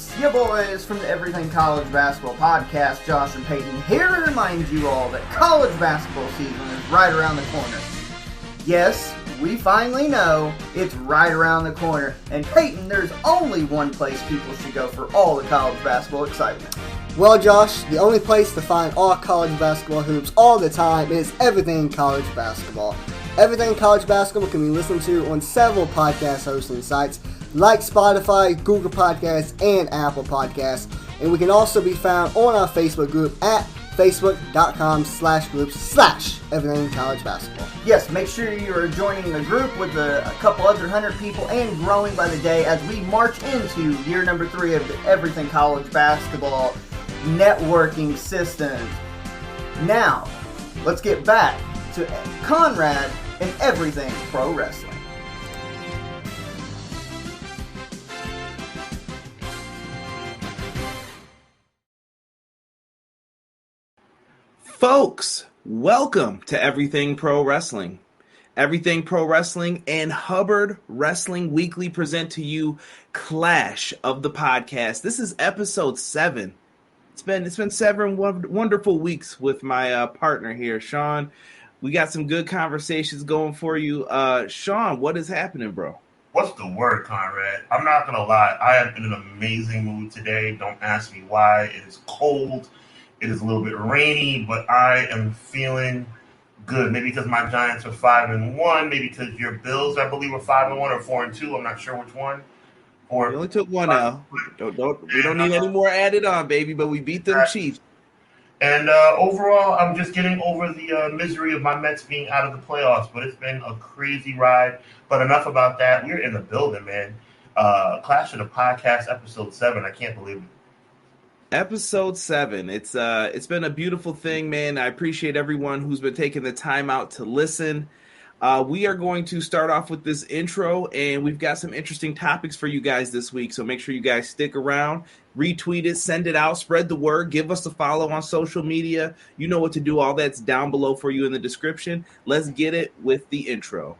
It's your boys from the Everything College Basketball Podcast, Josh and Peyton, here to remind you all that college basketball season is right around the corner. Yes, we finally know it's right around the corner, and Peyton, there's only one place people should go for all the college basketball excitement. Well, Josh, the only place to find all college basketball hoops all the time is Everything College Basketball. Everything College Basketball can be listened to on several podcast hosting sites like Spotify, Google Podcasts, and Apple Podcasts. And we can also be found on our Facebook group at facebook.com/groups/Everything College Basketball. Yes, make sure you are joining the group with a couple other 100 people and growing by the day as we march into year number 3 of the Everything College Basketball networking system. Now, let's get back to Conrad and Everything Pro Wrestling. Folks, welcome to Everything Pro Wrestling. Everything Pro Wrestling and Hubbard Wrestling Weekly present to you Clash of the Podcast. This is episode 7. It's been 7 wonderful weeks with my partner here, Sean. We got some good conversations going for you. Sean, what is happening, bro? What's the word, Conrad? I'm not going to lie. I am in an amazing mood today. Don't ask me why. It is cold. It is a little bit rainy, but I am feeling good. Maybe because my Giants are 5-1. Maybe because your Bills, I believe, are 5-1 or 4-2. I'm not sure which one. We only took one out. We don't need any more added on, baby. But we beat them Chiefs. And overall, I'm just getting over the misery of my Mets being out of the playoffs. But it's been a crazy ride. But enough about that. We're in the building, man. Clash of the Podcast, episode 7. I can't believe it. Episode 7. It's been a beautiful thing, man. I appreciate everyone who's been taking the time out to listen. We are going to start off with this intro, and we've got some interesting topics for you guys this week. So make sure you guys stick around, retweet it, send it out, spread the word, give us a follow on social media. You know what to do. All that's down below for you in the description. Let's get it with the intro.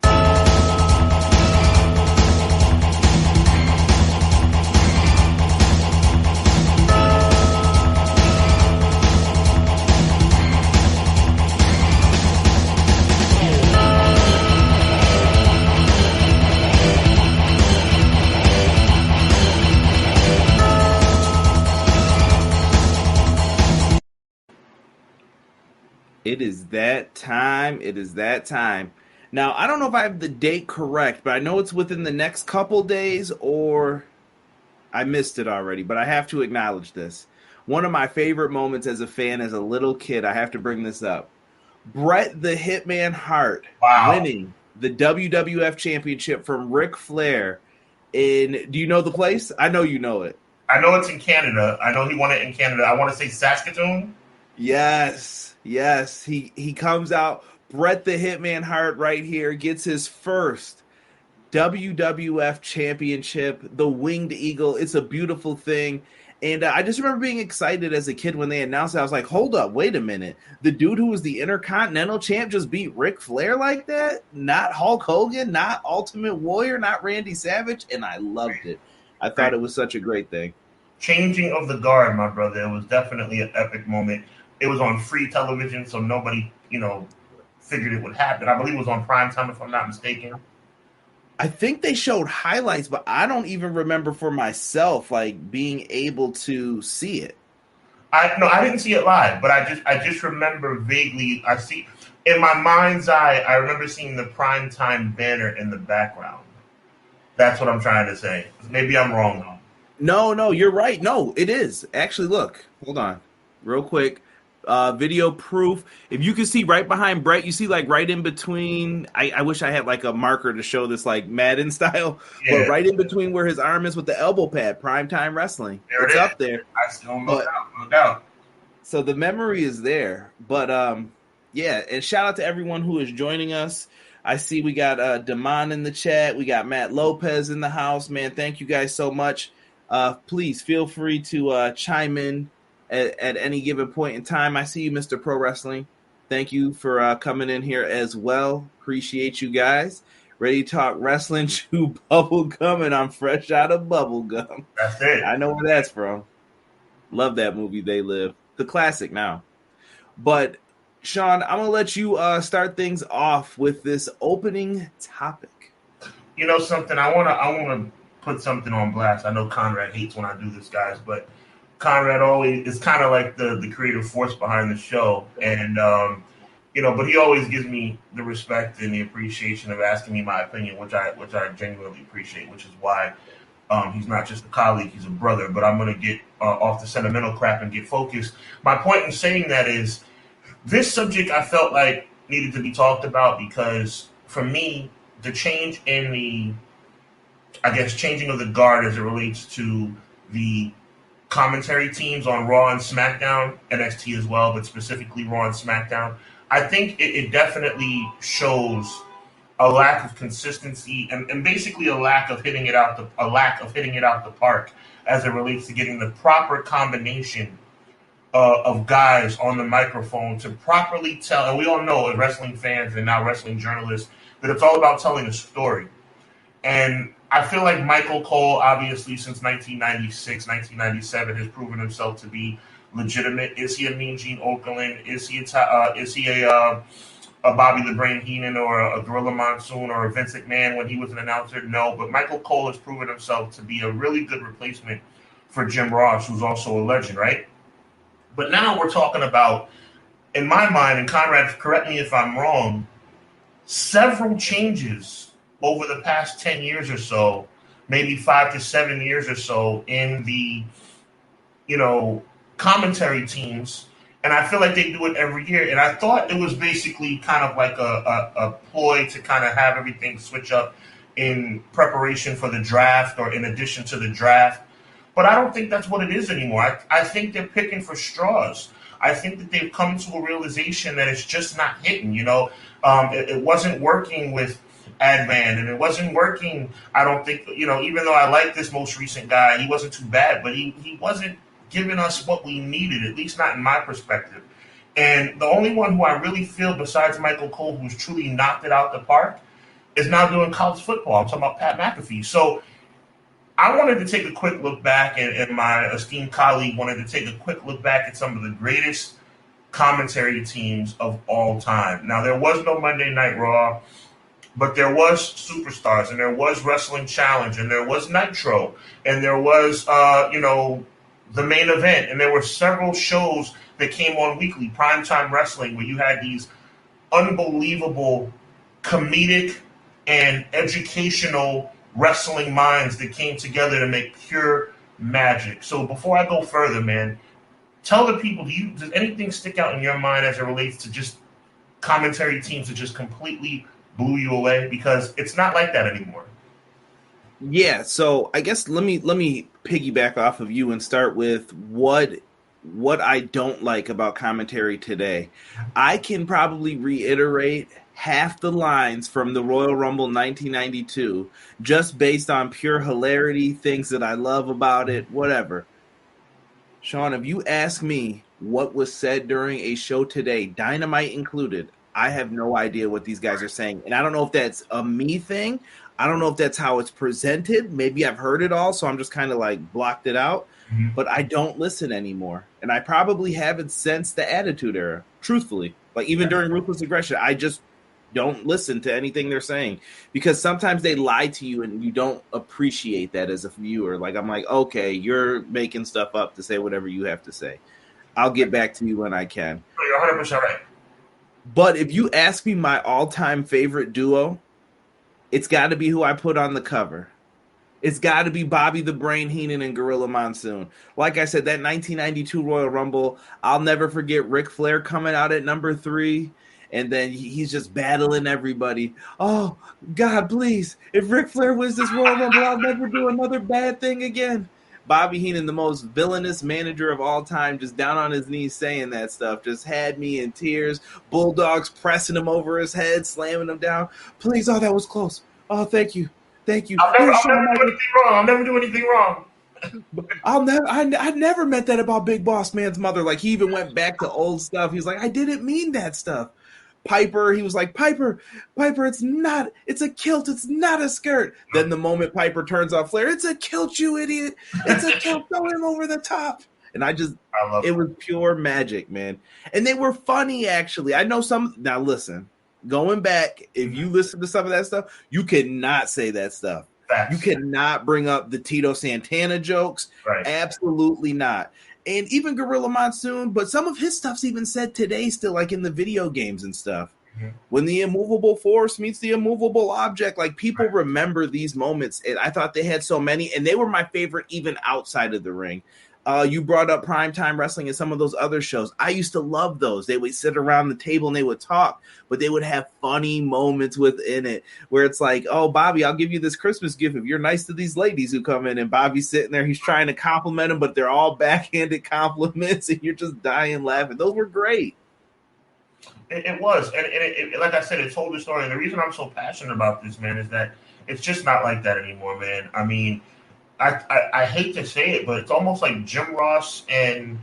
It is that time. It is that time. Now, I don't know if I have the date correct, but I know it's within the next couple days or I missed it already, but I have to acknowledge this. One of my favorite moments as a fan, as a little kid, I have to bring this up. Bret the Hitman Hart winning the WWF Championship from Ric Flair in, do you know the place? I know you know it. I know it's in Canada. I know he won it in Canada. I want to say Saskatoon. Yes. He comes out, Bret the Hitman Hart right here, gets his first WWF championship, the Winged Eagle. It's a beautiful thing. And I just remember being excited as a kid when they announced it. I was like, hold up, wait a minute. The dude who was the Intercontinental Champ just beat Ric Flair like that? Not Hulk Hogan, not Ultimate Warrior, not Randy Savage. And I loved it. I thought it was such a great thing. Changing of the guard, my brother. It was definitely an epic moment. It was on free television, so nobody, figured it would happen. I believe it was on primetime, if I'm not mistaken. I think they showed highlights, but I don't even remember for myself, being able to see it. I didn't see it live, but I just remember vaguely. I see in my mind's eye. I remember seeing the primetime banner in the background. That's what I'm trying to say. Maybe I'm wrong though. No, you're right. No, it is actually. Look, hold on, real quick. Video proof. If you can see right behind Bret, you see right in between. I wish I had a marker to show this Madden style, but right in between where his arm is with the elbow pad, Primetime Wrestling. It's up there. I still no doubt. So the memory is there, but yeah. And shout out to everyone who is joining us. I see we got Damon in the chat. We got Matt Lopez in the house. Man, thank you guys so much. Please feel free to chime in at any given point in time. I see you, Mr. Pro Wrestling. Thank you for coming in here as well. Appreciate you guys. ready to talk wrestling, chew bubble gum, and I'm fresh out of bubble gum. That's it. I know where that's from. Love that movie, They Live. The classic now. But, Sean, I'm going to let you start things off with this opening topic. You know something? I wanna put something on blast. I know Conrad hates when I do this, guys, but Conrad always is kind of like the creative force behind the show, and but he always gives me the respect and the appreciation of asking me my opinion, which I genuinely appreciate, which is why he's not just a colleague, he's a brother. But I'm gonna get off the sentimental crap and get focused. My point in saying that is this subject I felt like needed to be talked about because for me, the change in changing of the guard as it relates to the commentary teams on Raw and SmackDown, NXT as well, but specifically Raw and SmackDown, I think it definitely shows a lack of consistency and basically a lack of hitting it out the park as it relates to getting the proper combination of guys on the microphone to properly tell. And we all know as wrestling fans and now wrestling journalists that it's all about telling a story. And I feel like Michael Cole, obviously, since 1996, 1997, has proven himself to be legitimate. Is he a Mean Gene Okerlund? Is he a Bobby the Brain Heenan or a Gorilla Monsoon or a Vince McMahon when he was an announcer? No, but Michael Cole has proven himself to be a really good replacement for Jim Ross, who's also a legend, right? But now we're talking about, in my mind, and Conrad, correct me if I'm wrong, several changes over the past 10 years or so, maybe 5 to 7 years or so in the, commentary teams. And I feel like they do it every year. And I thought it was basically kind of like a ploy to kind of have everything switch up in preparation for the draft or in addition to the draft. But I don't think that's what it is anymore. I think they're picking for straws. I think that they've come to a realization that it's just not hitting, It wasn't working with Advan, and it wasn't working. I don't think, even though I like this most recent guy, he wasn't too bad, but he wasn't giving us what we needed, at least not in my perspective. And the only one who I really feel besides Michael Cole who's truly knocked it out the park is now doing college football. I'm talking about Pat McAfee. So I wanted to take a quick look back, and my esteemed colleague wanted to take a quick look back at some of the greatest commentary teams of all time. Now, there was no Monday Night Raw, but there was Superstars, and there was Wrestling Challenge, and there was Nitro, and there was, the Main Event, and there were several shows that came on weekly, Primetime Wrestling, where you had these unbelievable comedic and educational wrestling minds that came together to make pure magic. So before I go further, man, tell the people, does anything stick out in your mind as it relates to just commentary teams that just completely blew you away? Because it's not like that anymore. Yeah, so I guess let me piggyback off of you and start with what I don't like about commentary today. I can probably reiterate half the lines from the Royal Rumble 1992 just based on pure hilarity, things that I love about it, whatever. Sean, if you ask me what was said during a show today, Dynamite included, I have no idea what these guys are saying. And I don't know if that's a me thing. I don't know if that's how it's presented. Maybe I've heard it all, so I'm just kind of like blocked it out. Mm-hmm. But I don't listen anymore. And I probably haven't since the Attitude Era, truthfully. Like even during Ruthless Aggression, I just don't listen to anything they're saying. Because sometimes they lie to you and you don't appreciate that as a viewer. Like I'm like, okay, you're making stuff up to say whatever you have to say. I'll get back to you when I can. You're 100% right. But if you ask me my all-time favorite duo, it's got to be who I put on the cover. It's got to be Bobby the Brain Heenan and Gorilla Monsoon. Like I said, that 1992 Royal Rumble, I'll never forget Ric Flair coming out at number 3, and then he's just battling everybody. Oh, God, please. If Ric Flair wins this Royal Rumble, I'll never do another bad thing again. Bobby Heenan, the most villainous manager of all time, just down on his knees saying that stuff, just had me in tears. Bulldogs pressing him over his head, slamming him down. Please, oh, that was close. Oh, thank you. Thank you. I'll never do anything wrong. I never meant that about Big Boss Man's mother. Like, he even went back to old stuff. He's like, I didn't mean that stuff. Piper, he was like, Piper, it's a kilt, it's not a skirt. Then the moment Piper turns off Flair, it's a kilt, you idiot. It's a kilt, throw him over the top. And it was pure magic, man. And they were funny, actually. I know now listen, going back, if you listen to some of that stuff, you cannot say that stuff. You cannot bring up the Tito Santana jokes. Right. Absolutely not. And even Gorilla Monsoon, but some of his stuff's even said today still, like in the video games and stuff. Mm-hmm. When the immovable force meets the immovable object, like people remember these moments. And I thought they had so many, and they were my favorite even outside of the ring. You brought up Primetime Wrestling and some of those other shows. I used to love those. They would sit around the table and they would talk, but they would have funny moments within it where it's like, oh, Bobby, I'll give you this Christmas gift if you're nice to these ladies who come in. And Bobby's sitting there. He's trying to compliment them, but they're all backhanded compliments, and you're just dying laughing. Those were great. It was. And it, like I said, it told the story. And the reason I'm so passionate about this, man, is that it's just not like that anymore, man. I mean, I hate to say it, but it's almost like Jim Ross and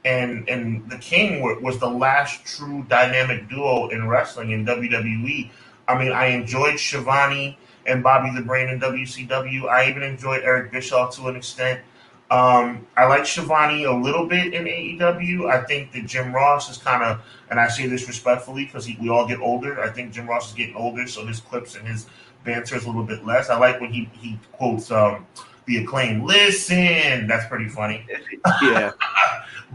the King was the last true dynamic duo in wrestling in WWE. I mean, I enjoyed Shivani and Bobby the Brain in WCW. I even enjoyed Eric Bischoff to an extent. I like Shivani a little bit in AEW. I think that Jim Ross is kind of, and I say this respectfully because we all get older. I think Jim Ross is getting older, so his clips and his banter is a little bit less. I like when he quotes the Acclaim. Listen, that's pretty funny. Yeah,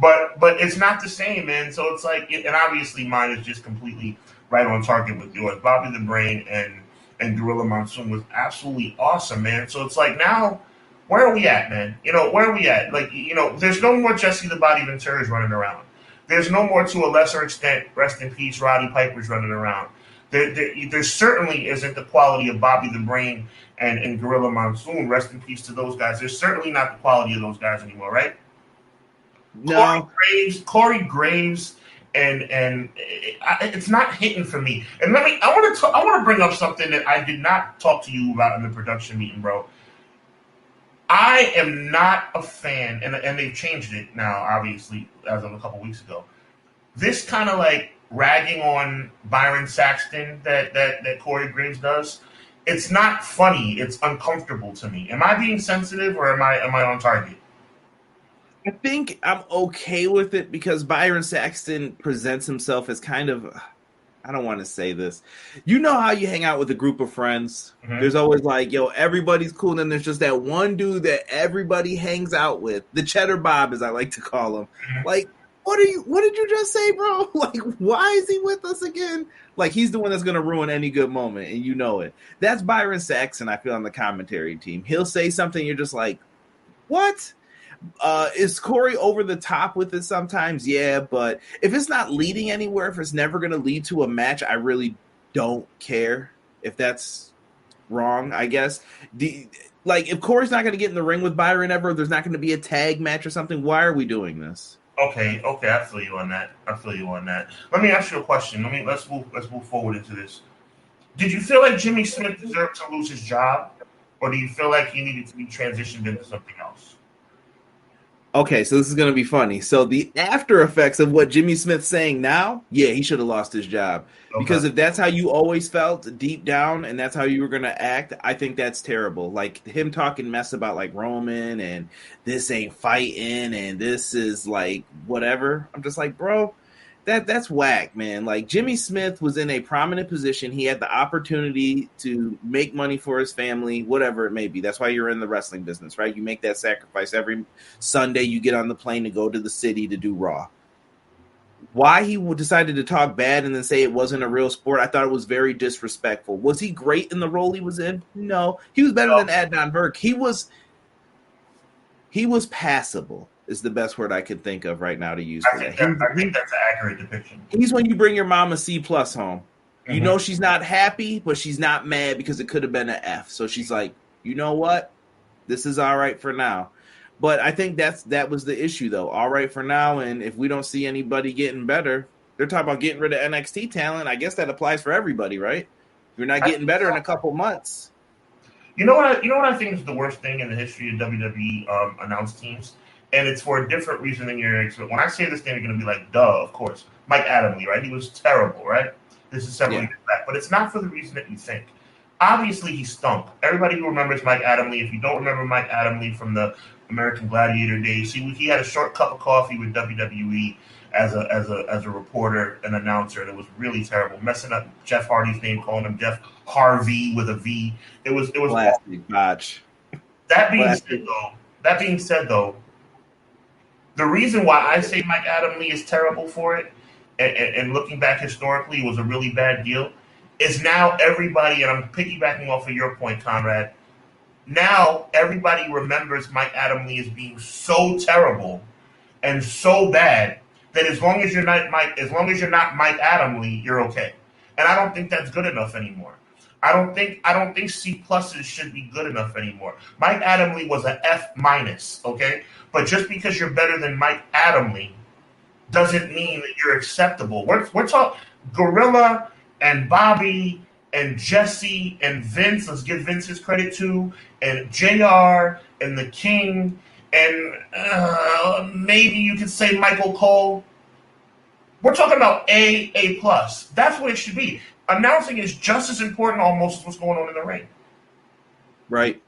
but it's not the same, man. So it's like, and obviously mine is just completely right on target with yours. Bobby the Brain and Gorilla Monsoon was absolutely awesome, man. So it's like now, where are we at, man? You know, where are we at? Like, you know, there's no more Jesse the Body Venturas running around. There's no more, to a lesser extent, rest in peace, Roddy Piper's running around. There certainly isn't the quality of Bobby the Brain and Gorilla Monsoon. Rest in peace to those guys. There's certainly not the quality of those guys anymore, right? No. Corey Graves, and it's not hitting for me. And I want to bring up something that I did not talk to you about in the production meeting, bro. I am not a fan, and they've changed it now, obviously, as of a couple weeks ago. This kind of like ragging on Byron Saxton that Corey Graves does, it's not funny. It's uncomfortable to me. Am I being sensitive, or am I on target? I think I'm okay with it because Byron Saxton presents himself as kind of, I don't want to say this. You know how you hang out with a group of friends? Mm-hmm. There's always like, yo, everybody's cool. And then there's just that one dude that everybody hangs out with. The Cheddar Bob, as I like to call him. Mm-hmm. Like, what did you just say, bro? Like, why is he with us again? Like, he's the one that's going to ruin any good moment, and you know it. That's Byron Saxton, I feel, on the commentary team. He'll say something, you're just like, what? Is Corey over the top with it sometimes? Yeah, but if it's not leading anywhere, if it's never going to lead to a match, I really don't care if that's wrong, I guess. If Corey's not going to get in the ring with Byron ever, there's not going to be a tag match or something, why are we doing this? Okay, I feel you on that. Let me ask you a question. Let's move forward into this. Did you feel like Jimmy Smith deserved to lose his job, or do you feel like he needed to be transitioned into something else? Okay, so this is going to be funny. So the after effects of what Jimmy Smith's saying now, yeah, he should have lost his job. Okay. Because if that's how you always felt deep down and that's how you were going to act, I think that's terrible. Like him talking mess about like Roman and this ain't fighting and this is like whatever. I'm just like, bro, that's whack, man. Like Jimmy Smith was in a prominent position. He had the opportunity to make money for his family, whatever it may be. That's why you're in the wrestling business, right? You make that sacrifice every Sunday. You get on the plane to go to the city to do Raw. Why he decided to talk bad and then say it wasn't a real sport, I thought it was very disrespectful. Was he great in the role he was in? No. He was better than Adnan Burke. He was passable. Is the best word I could think of right now to use for that. I think that's an accurate depiction. He's when you bring your mom a C+ home. Mm-hmm. You know she's not happy, but she's not mad because it could have been an F. So she's like, you know what? This is all right for now. But I think that was the issue, though. All right for now, and if we don't see anybody getting better, they're talking about getting rid of NXT talent. I guess that applies for everybody, right? If you're not getting better in a couple months. You know what I think is the worst thing in the history of WWE announced teams? And it's for a different reason than your expert. When I say this thing, you're going to be like, duh, of course. Mike Adamle, right? He was terrible, right? This is several years back. But it's not for the reason that you think. Obviously, he stunk. Everybody who remembers Mike Adamle, if you don't remember Mike Adamle from the American Gladiator days, he had a short cup of coffee with WWE as a reporter and announcer, and it was really terrible. Messing up Jeff Hardy's name, calling him Jeff Harvey with a V. It was plastic botch. That being said, though, the reason why I say Mike Adamle is terrible for it, and looking back historically, it was a really bad deal, is now everybody, and I'm piggybacking off of your point, Conrad, now everybody remembers Mike Adamle as being so terrible and so bad that as long as you're not Mike Adamle, you're okay. And I don't think that's good enough anymore. I don't think C pluses should be good enough anymore. Mike Adamle was an F minus, okay? But just because you're better than Mike Adamle doesn't mean that you're acceptable. We're talking Gorilla and Bobby and Jesse and Vince. Let's give Vince his credit too, and JR and the King, and maybe you could say Michael Cole. We're talking about A plus. That's what it should be. Announcing is just as important almost as what's going on in the ring. Right.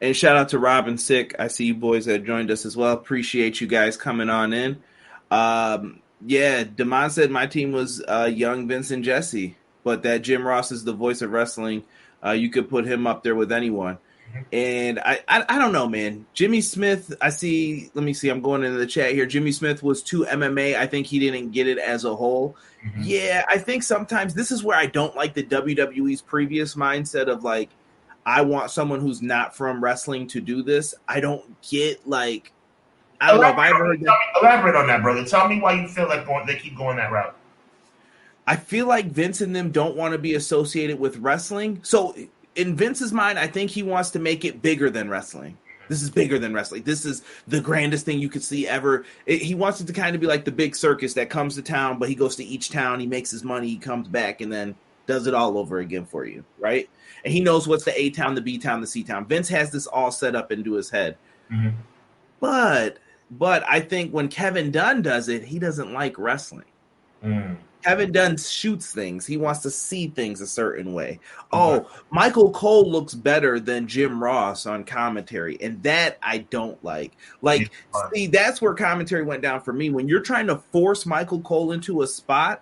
And shout out to Rob and Sick. I see you boys that joined us as well. Appreciate you guys coming on in. Damon said my team was young Vince and Jesse, but that Jim Ross is the voice of wrestling. You could put him up there with anyone. And I don't know, man. Jimmy Smith, let me see, I'm going into the chat here. Jimmy Smith was too MMA. I think he didn't get it as a whole. Mm-hmm. Yeah, I think sometimes this is where I don't like the WWE's previous mindset of like, I want someone who's not from wrestling to do this. I don't get I don't know if I ever heard that. Elaborate on that, brother. Tell me why you feel like they keep going that route. I feel like Vince and them don't want to be associated with wrestling. So in Vince's mind, I think he wants to make it bigger than wrestling. This is bigger than wrestling. This is the grandest thing you could see ever. He wants it to kind of be like the big circus that comes to town, but he goes to each town, he makes his money, he comes back, and then does it all over again for you, right? And he knows what's the A town, the B town, the C town. Vince has this all set up into his head. Mm-hmm. But I think when Kevin Dunn does it, he doesn't like wrestling. Mm. Kevin Dunn shoots things. He wants to see things a certain way. Oh, Michael Cole looks better than Jim Ross on commentary, and that I don't like. See, that's where commentary went down for me. When you're trying to force Michael Cole into a spot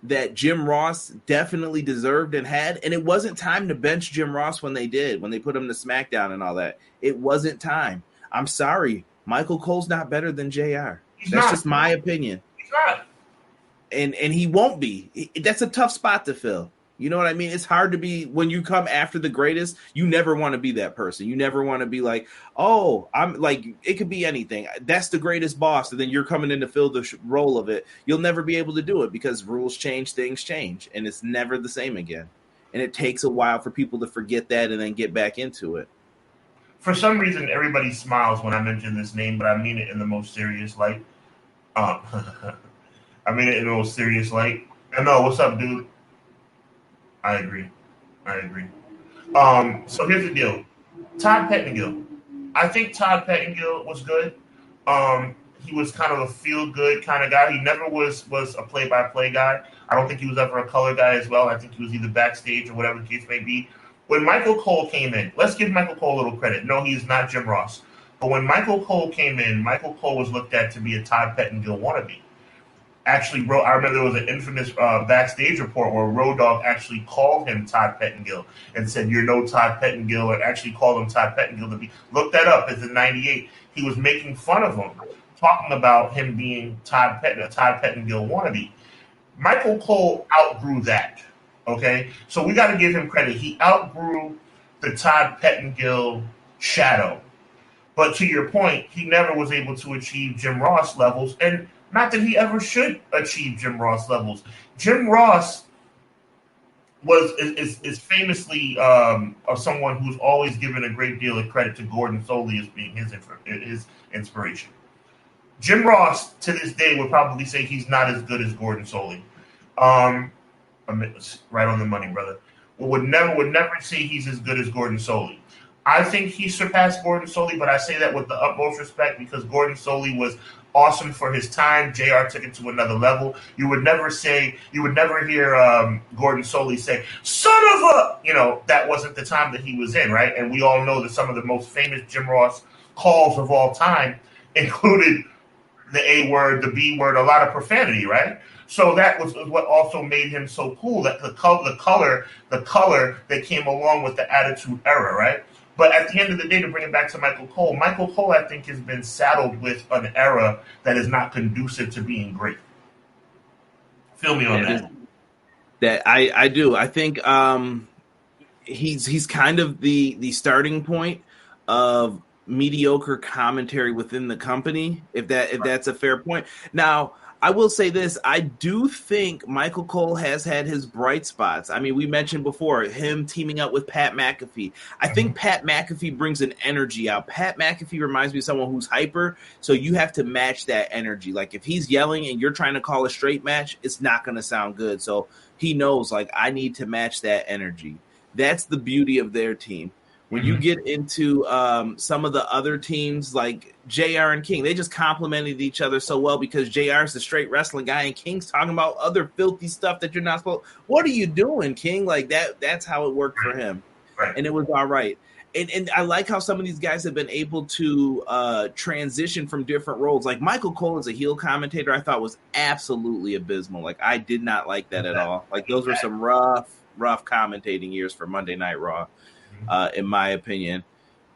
that Jim Ross definitely deserved and had, and it wasn't time to bench Jim Ross when they put him to SmackDown and all that. It wasn't time. I'm sorry. Michael Cole's not better than JR. That's just my opinion. He's not. And he won't be. That's a tough spot to fill. You know what I mean? It's hard to be, when you come after the greatest, you never want to be that person. You never want to be like, oh, I'm like, it could be anything. That's the greatest boss. And then you're coming in to fill the role of it. You'll never be able to do it because rules change, things change, and it's never the same again. And it takes a while for people to forget that and then get back into it. For some reason, everybody smiles when I mention this name, but I mean it in the most serious light. I mean it in the most serious light. I know, what's up, dude? I agree. So here's the deal. Todd Pettengill. I think Todd Pettengill was good. He was kind of a feel-good kind of guy. He never was a play-by-play guy. I don't think he was ever a color guy as well. I think he was either backstage or whatever the case may be. When Michael Cole came in, let's give Michael Cole a little credit. No, he's not Jim Ross. But when Michael Cole came in, Michael Cole was looked at to be a Todd Pettengill wannabe. Actually, I remember there was an infamous backstage report where Road Dogg actually called him Todd Pettengill and said, "You're no Todd Pettengill," or actually called him Todd Pettengill to be. Look that up. It's in '98. He was making fun of him, talking about him being a Todd Pettengill wannabe. Michael Cole outgrew that. Okay, so we got to give him credit. He outgrew the Todd Pettengill shadow. But to your point, he never was able to achieve Jim Ross levels, and not that he ever should achieve Jim Ross levels. Jim Ross is famously someone who's always given a great deal of credit to Gordon Solie as being his inspiration. Jim Ross, to this day, would probably say he's not as good as Gordon Solie. Right on the money, brother. Would never say he's as good as Gordon Solie. I think he surpassed Gordon Solie, but I say that with the utmost respect because Gordon Solie was awesome for his time. JR took it to another level. You would never hear Gordon Solie say, son of a, that wasn't the time that he was in, right? And we all know that some of the most famous Jim Ross calls of all time included the A word, the B word, a lot of profanity, right? So that was what also made him so cool, that the color that came along with the Attitude Era, right? But at the end of the day, to bring it back to Michael Cole, I think, has been saddled with an era that is not conducive to being great. Feel me on that. That I do. I think he's kind of the starting point of mediocre commentary within the company, if that's a fair point. Now, I will say this. I do think Michael Cole has had his bright spots. I mean, we mentioned before him teaming up with Pat McAfee. I think Pat McAfee brings an energy out. Pat McAfee reminds me of someone who's hyper, so you have to match that energy. Like, if he's yelling and you're trying to call a straight match, it's not going to sound good. So he knows, like, I need to match that energy. That's the beauty of their team. When you get into some of the other teams like JR and King, they just complemented each other so well because JR is the straight wrestling guy and King's talking about other filthy stuff that you're not supposed. What are you doing, King? Like that's how it worked for him. Right. And it was all right. And I like how some of these guys have been able to transition from different roles. Like Michael Cole as a heel commentator, I thought was absolutely abysmal. Like I did not like that at all. Like those were some rough commentating years for Monday Night Raw. In my opinion.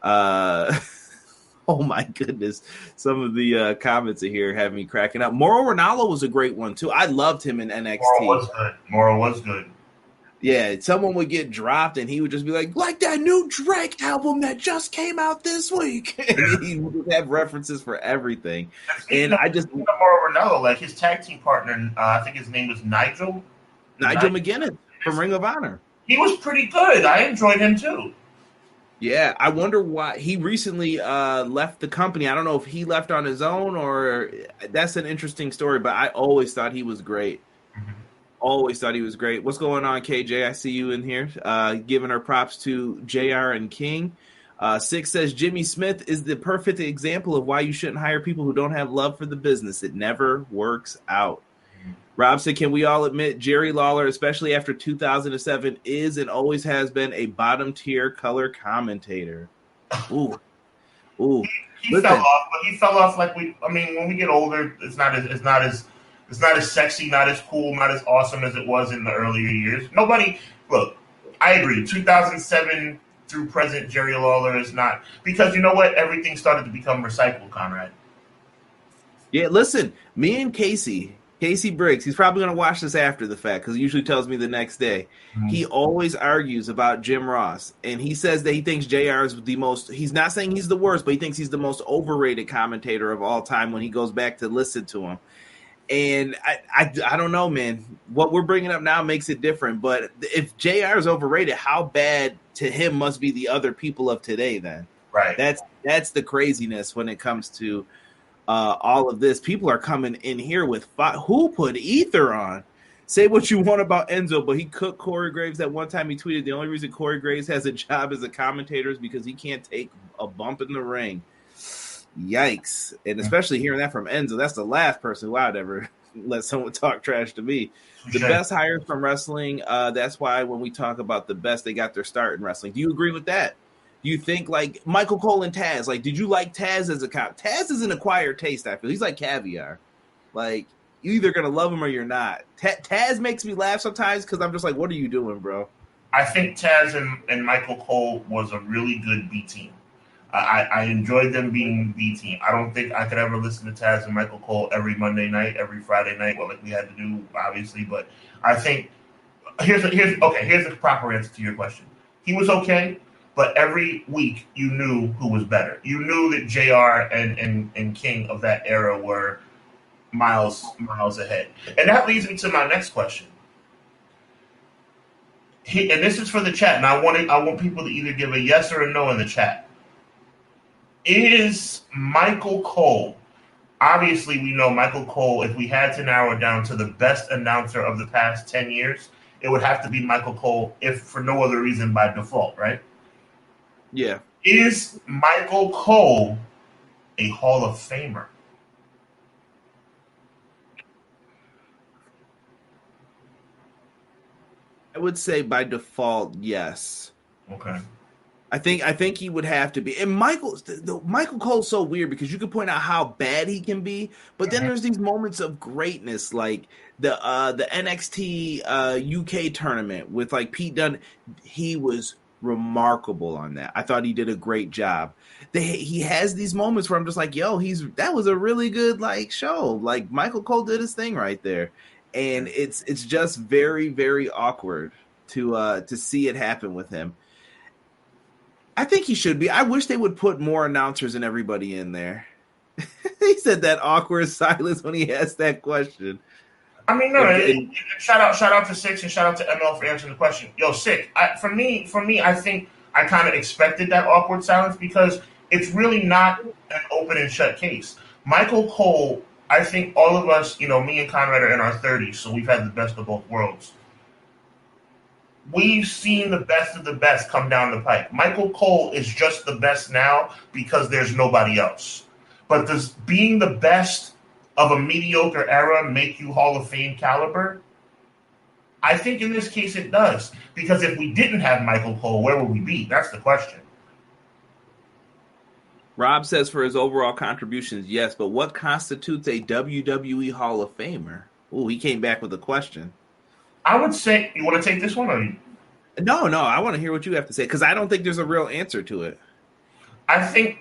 Oh my goodness. Some of the comments in here have me cracking up. Mauro Ranallo was a great one too. I loved him in NXT. Mauro was good. Yeah, someone would get dropped and he would just be like that new Drake album that just came out this week. And he would have references for everything. And I just Mauro Ranallo, like his tag team partner, I think his name was Nigel McGuinness from Ring of Honor. He was pretty good. I enjoyed him too. Yeah, I wonder why he recently left the company. I don't know if he left on his own or that's an interesting story, but I always thought he was great. Always thought he was great. What's going on, KJ? I see you in here giving our props to JR and King. Six says Jimmy Smith is the perfect example of why you shouldn't hire people who don't have love for the business. It never works out. Rob said, can we all admit Jerry Lawler, especially after 2007, is and always has been a bottom-tier color commentator? Ooh. He fell off, but he fell off like when we get older, it's not as sexy, not as cool, not as awesome as it was in the earlier years. Look, I agree. 2007 through present, Jerry Lawler is not, because you know what? Everything started to become recycled, Conrad. Yeah, listen, me and Casey Briggs, he's probably going to watch this after the fact because he usually tells me the next day. Mm-hmm. He always argues about Jim Ross, and he says that he thinks JR is the most – he's not saying he's the worst, but he thinks he's the most overrated commentator of all time when he goes back to listen to him. And I don't know, man. What we're bringing up now makes it different, but if JR is overrated, how bad to him must be the other people of today then? Right. That's the craziness when it comes to – all of this. People are coming in here with who put Ether on? Say what you want about Enzo, but he cooked Corey Graves that one time. He tweeted the only reason Corey Graves has a job as a commentator is because he can't take a bump in the ring. Yikes. And especially hearing that from Enzo, that's the last person who I'd ever let someone talk trash to me. The best hires from wrestling, that's why when we talk about the best, they got their start in wrestling. Do you agree with that? You think like Michael Cole and Taz, like, did you like Taz as a cop? Taz is an acquired taste, I feel. He's like caviar. Like, you either going to love him or you're not. Taz makes me laugh sometimes because I'm just like, what are you doing, bro? I think Taz and Michael Cole was a really good B team. I enjoyed them being B team. I don't think I could ever listen to Taz and Michael Cole every Monday night, every Friday night, like we had to do, obviously. But I think here's the proper answer to your question. He was okay. But every week you knew who was better. You knew that JR and King of that era were miles ahead. And that leads me to my next question. And this is for the chat, and I want people to either give a yes or a no in the chat. Is Michael Cole, obviously we know Michael Cole, if we had to narrow it down to the best announcer of the past 10 years, it would have to be Michael Cole, if for no other reason by default, right? Yeah. Is Michael Cole a Hall of Famer? I would say by default, yes. Okay. I think he would have to be. And Michael Cole's so weird because you could point out how bad he can be, but then there's these moments of greatness, like the NXT UK tournament with like Pete Dunne. He was remarkable on that. I thought he did a great job. He has these moments where I'm just like, yo, that was a really good like show. Like Michael Cole did his thing right there, and it's just very, very awkward to see it happen with him. I think he should be. I wish they would put more announcers and everybody in there. He said that awkward silence when he asked that question. I mean, no. Shout out to Six and shout out to ML for answering the question. Yo, Sick. For me, I think I kind of expected that awkward silence because it's really not an open and shut case. Michael Cole, I think all of us, me and Conrad are in our 30s, so we've had the best of both worlds. We've seen the best of the best come down the pipe. Michael Cole is just the best now because there's nobody else. But does being the best of a mediocre era make you Hall of Fame caliber? I think in this case it does. Because if we didn't have Michael Cole, where would we be? That's the question. Rob says for his overall contributions, yes, but what constitutes a WWE Hall of Famer? Oh, he came back with a question. I would say, you want to take this one? Or No, I want to hear what you have to say because I don't think there's a real answer to it. I think,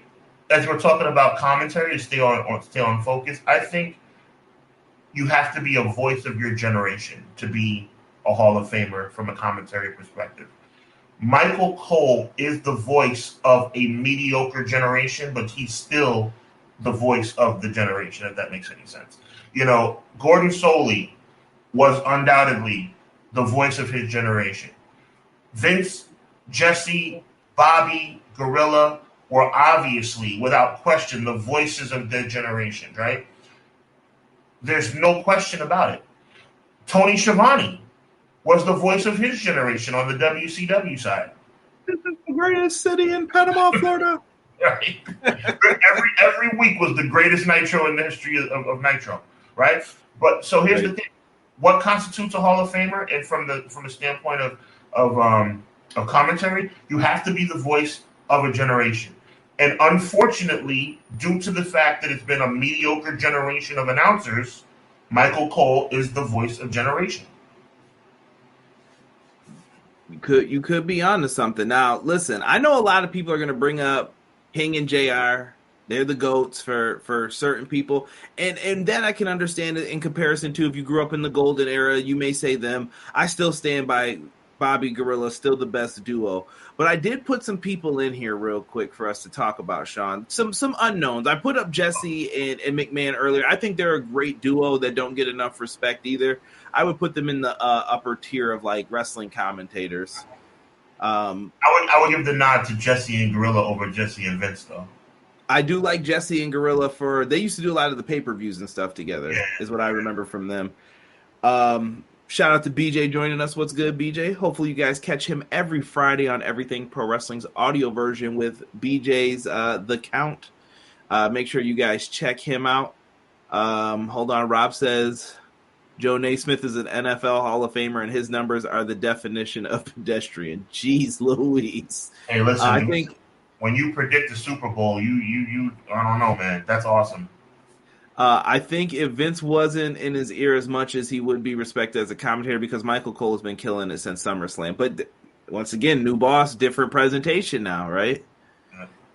as we're talking about commentary to stay on focus, I think you have to be a voice of your generation to be a Hall of Famer from a commentary perspective. Michael Cole is the voice of a mediocre generation, but he's still the voice of the generation, if that makes any sense. Gordon Soley was undoubtedly the voice of his generation. Vince, Jesse, Bobby, Gorilla were obviously, without question, the voices of their generation, right? There's no question about it. Tony Schiavone was the voice of his generation on the WCW side. This is the greatest city in Panama, Florida. Right. Every week was the greatest Nitro in the history of Nitro, right? But so here's the thing. What constitutes a Hall of Famer? And from the standpoint of commentary, you have to be the voice of a generation. And unfortunately, due to the fact that it's been a mediocre generation of announcers, Michael Cole is the voice of generation. You could be onto something. Now, listen, I know a lot of people are going to bring up King and JR. They're the GOATs for certain people. And that I can understand it in comparison to if you grew up in the golden era, you may say them. I still stand by Bobby Gorilla, still the best duo. But I did put some people in here real quick for us to talk about, Sean. Some unknowns. I put up Jesse and McMahon earlier. I think they're a great duo that don't get enough respect either. I would put them in the upper tier of like wrestling commentators. I would give the nod to Jesse and Gorilla over Jesse and Vince, though. I do like Jesse and Gorilla they used to do a lot of the pay-per-views and stuff together, is what I remember from them. Shout out to BJ joining us. What's good, BJ? Hopefully you guys catch him every Friday on Everything Pro Wrestling's audio version with BJ's The Count. Make sure you guys check him out. Hold on. Rob says Joe Naismith is an NFL Hall of Famer, and his numbers are the definition of pedestrian. Jeez Louise. Hey, listen, I think when you predict the Super Bowl, you I don't know, man. That's awesome. I think if Vince wasn't in his ear as much as he would be respected as a commentator, because Michael Cole has been killing it since SummerSlam. But once again, new boss, different presentation now, right?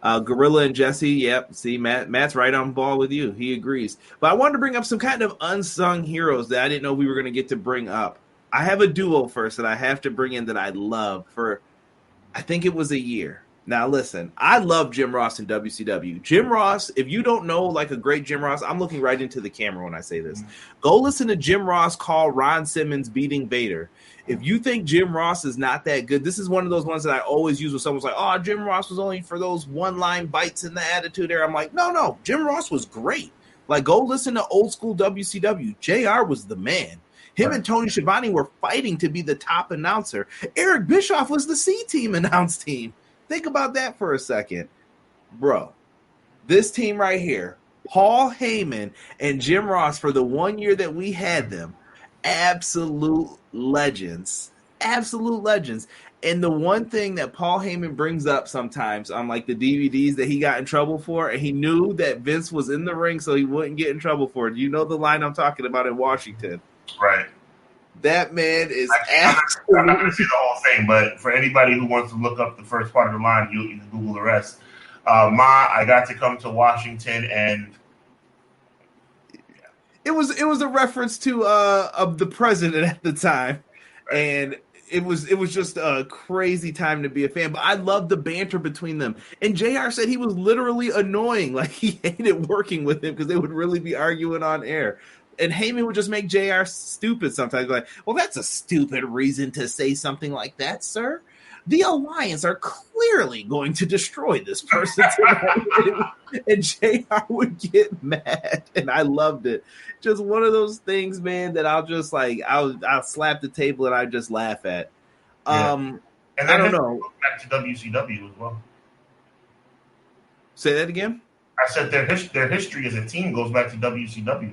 Gorilla and Jesse, yep. See, Matt's right on ball with you. He agrees. But I wanted to bring up some kind of unsung heroes that I didn't know we were going to get to bring up. I have a duo first that I have to bring in that I love for, I think it was a year. Now, listen, I love Jim Ross in WCW. Jim Ross, if you don't know like a great Jim Ross, I'm looking right into the camera when I say this. Go listen to Jim Ross call Ron Simmons beating Vader. If you think Jim Ross is not that good, this is one of those ones that I always use when someone's like, oh, Jim Ross was only for those one-line bites in the Attitude Era. I'm like, no, Jim Ross was great. Like, go listen to old school WCW. JR was the man. Him and Tony Schiavone were fighting to be the top announcer. Eric Bischoff was the C-Team announce team. Think about that for a second. Bro, this team right here, Paul Heyman and Jim Ross, for the 1 year that we had them, absolute legends. Absolute legends. And the one thing that Paul Heyman brings up sometimes on like the DVDs that he got in trouble for, and he knew that Vince was in the ring so he wouldn't get in trouble for it. You know the line I'm talking about in Washington. Right. That man is I'm not going to see the whole thing, but for anybody who wants to look up the first part of the line, you can Google the rest. I got to come to Washington, and it was a reference to of the president at the time, and it was just a crazy time to be a fan. But I loved the banter between them. And JR said he was literally annoying, like he hated working with him because they would really be arguing on air. And Heyman would just make JR stupid sometimes. Like, well, that's a stupid reason to say something like that, sir. The Alliance are clearly going to destroy this person tonight. And JR would get mad, and I loved it. Just one of those things, man, that I'll just like I'll slap the table and I just laugh at. And I don't know. Back to WCW as well. Say that again. I said their history as a team goes back to WCW.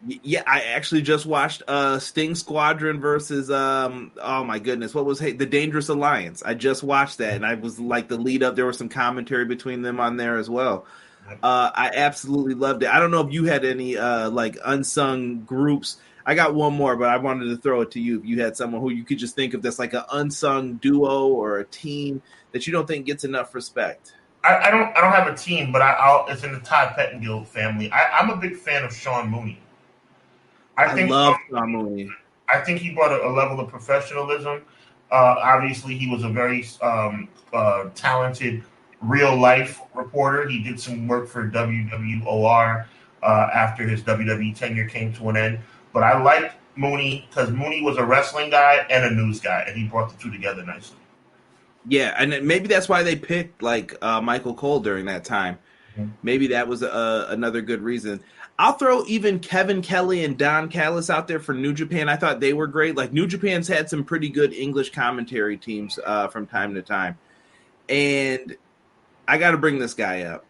Yeah, I actually just watched Sting Squadron versus oh my goodness, what was the Dangerous Alliance? I just watched that, and I was like the lead up. There was some commentary between them on there as well. I absolutely loved it. I don't know if you had any like unsung groups. I got one more, but I wanted to throw it to you. If you had someone who you could just think of that's like an unsung duo or a team that you don't think gets enough respect. I don't have a team, but it's in the Todd Pettengill family. I'm a big fan of Sean Mooney. I love Sean Mooney. I think he brought a level of professionalism. Obviously, he was a very talented real-life reporter. He did some work for WWOR after his WWE tenure came to an end. But I liked Mooney because Mooney was a wrestling guy and a news guy, and he brought the two together nicely. Yeah, and maybe that's why they picked like Michael Cole during that time. Mm-hmm. Maybe that was another good reason. I'll throw even Kevin Kelly and Don Callis out there for New Japan. I thought they were great. Like New Japan's had some pretty good English commentary teams from time to time. And I got to bring this guy up.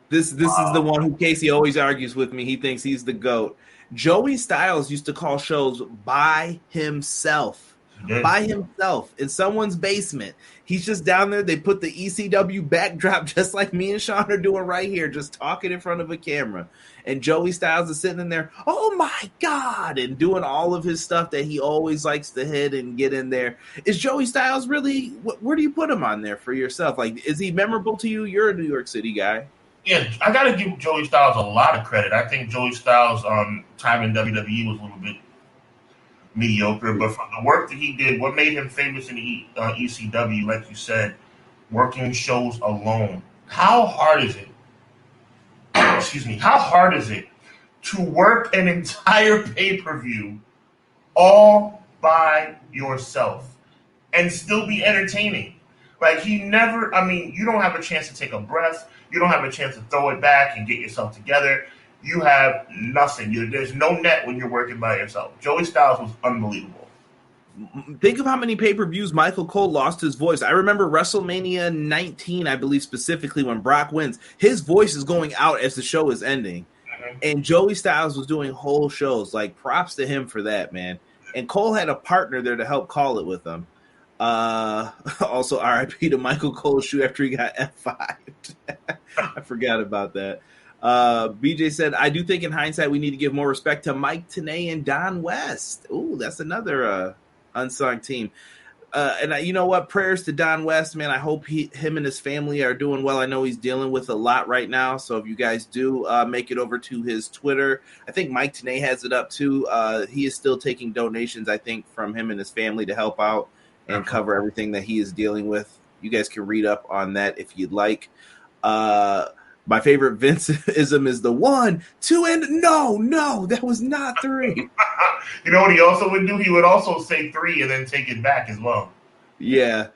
This is the one who Casey always argues with me. He thinks he's the GOAT. Joey Styles used to call shows by himself. By himself in someone's basement. He's just down there. They put the ECW backdrop just like me and Sean are doing right here, just talking in front of a camera. And Joey Styles is sitting in there, oh my God, and doing all of his stuff that he always likes to hit and get in there. Is Joey Styles really, where do you put him on there for yourself? Like, is he memorable to you? You're a New York City guy. Yeah, I got to give Joey Styles a lot of credit. I think Joey Styles' time in WWE was a little bit mediocre, but from the work that he did, what made him famous in the ECW, like you said, working shows alone. How hard is it? Excuse me. How hard is it to work an entire pay-per-view all by yourself and still be entertaining? Like he never. I mean, you don't have a chance to take a breath. You don't have a chance to throw it back and get yourself together. You have nothing. There's no net when you're working by yourself. Joey Styles was unbelievable. Think of how many pay-per-views Michael Cole lost his voice. I remember WrestleMania 19, I believe specifically, when Brock wins. His voice is going out as the show is ending. Mm-hmm. And Joey Styles was doing whole shows. Like, props to him for that, man. And Cole had a partner there to help call it with him. Also, RIP to Michael Cole's shoe after he got F5'd. I forgot about that. BJ said, I do think in hindsight we need to give more respect to Mike Tenay and Don West. Ooh, that's another unsung team. And you know what? Prayers to Don West, man. I hope him and his family are doing well. I know he's dealing with a lot right now. So if you guys do make it over to his Twitter, I think Mike Tenay has it up too. He is still taking donations, I think, from him and his family to help out and cover everything that he is dealing with. You guys can read up on that if you'd like. My favorite Vince-ism is the 1, 2, and no, that was not 3. You know what he also would do? He would also say 3 and then take it back as well. Yeah.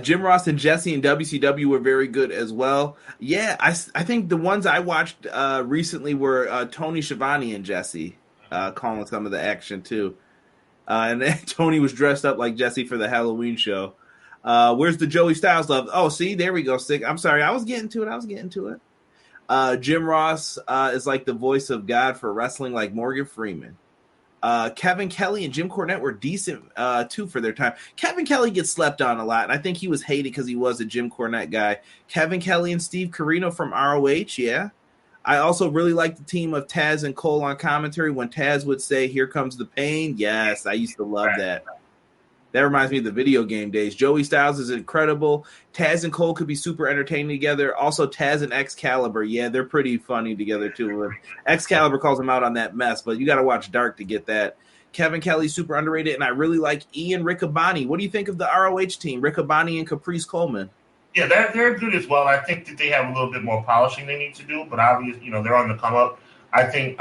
Jim Ross and Jesse in WCW were very good as well. Yeah, I think the ones I watched recently were Tony Schiavone and Jesse calling some of the action too. And then Tony was dressed up like Jesse for the Halloween show. Where's the Joey Styles love? Oh, see, there we go, Stick. I'm sorry. I was getting to it. Jim Ross is like the voice of God for wrestling, like Morgan Freeman. Kevin Kelly and Jim Cornette were decent too for their time. Kevin Kelly gets slept on a lot, and I think he was hated because he was a Jim Cornette guy. Kevin Kelly and Steve Corino from ROH, yeah. I also really like the team of Taz and Cole on commentary when Taz would say, "Here comes the pain." Yes, I used to love that. That reminds me of the video game days. Joey Styles is incredible. Taz and Cole could be super entertaining together. Also, Taz and Excalibur, yeah, they're pretty funny together too. Excalibur calls him out on that mess, but you got to watch Dark to get that. Kevin Kelly's super underrated, and I really like Ian Riccaboni. What do you think of the ROH team, Riccaboni and Caprice Coleman? Yeah, they're good as well. I think that they have a little bit more polishing they need to do, but obviously, they're on the come up. I think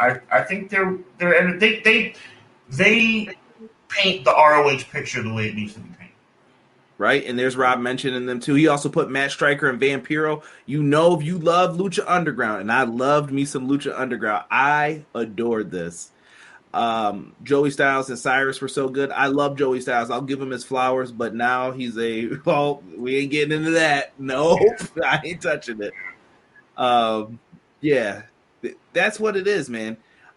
they paint the ROH picture the way it needs to be painted. Right, and there's Rob mentioning them too. He also put Matt Striker and Vampiro. If you love Lucha Underground, and I loved me some Lucha Underground. I adored this. Joey Styles and Cyrus were so good. I love Joey Styles. I'll give him his flowers, but now we ain't getting into that. Nope, I ain't touching it. Yeah, that's what it is, man.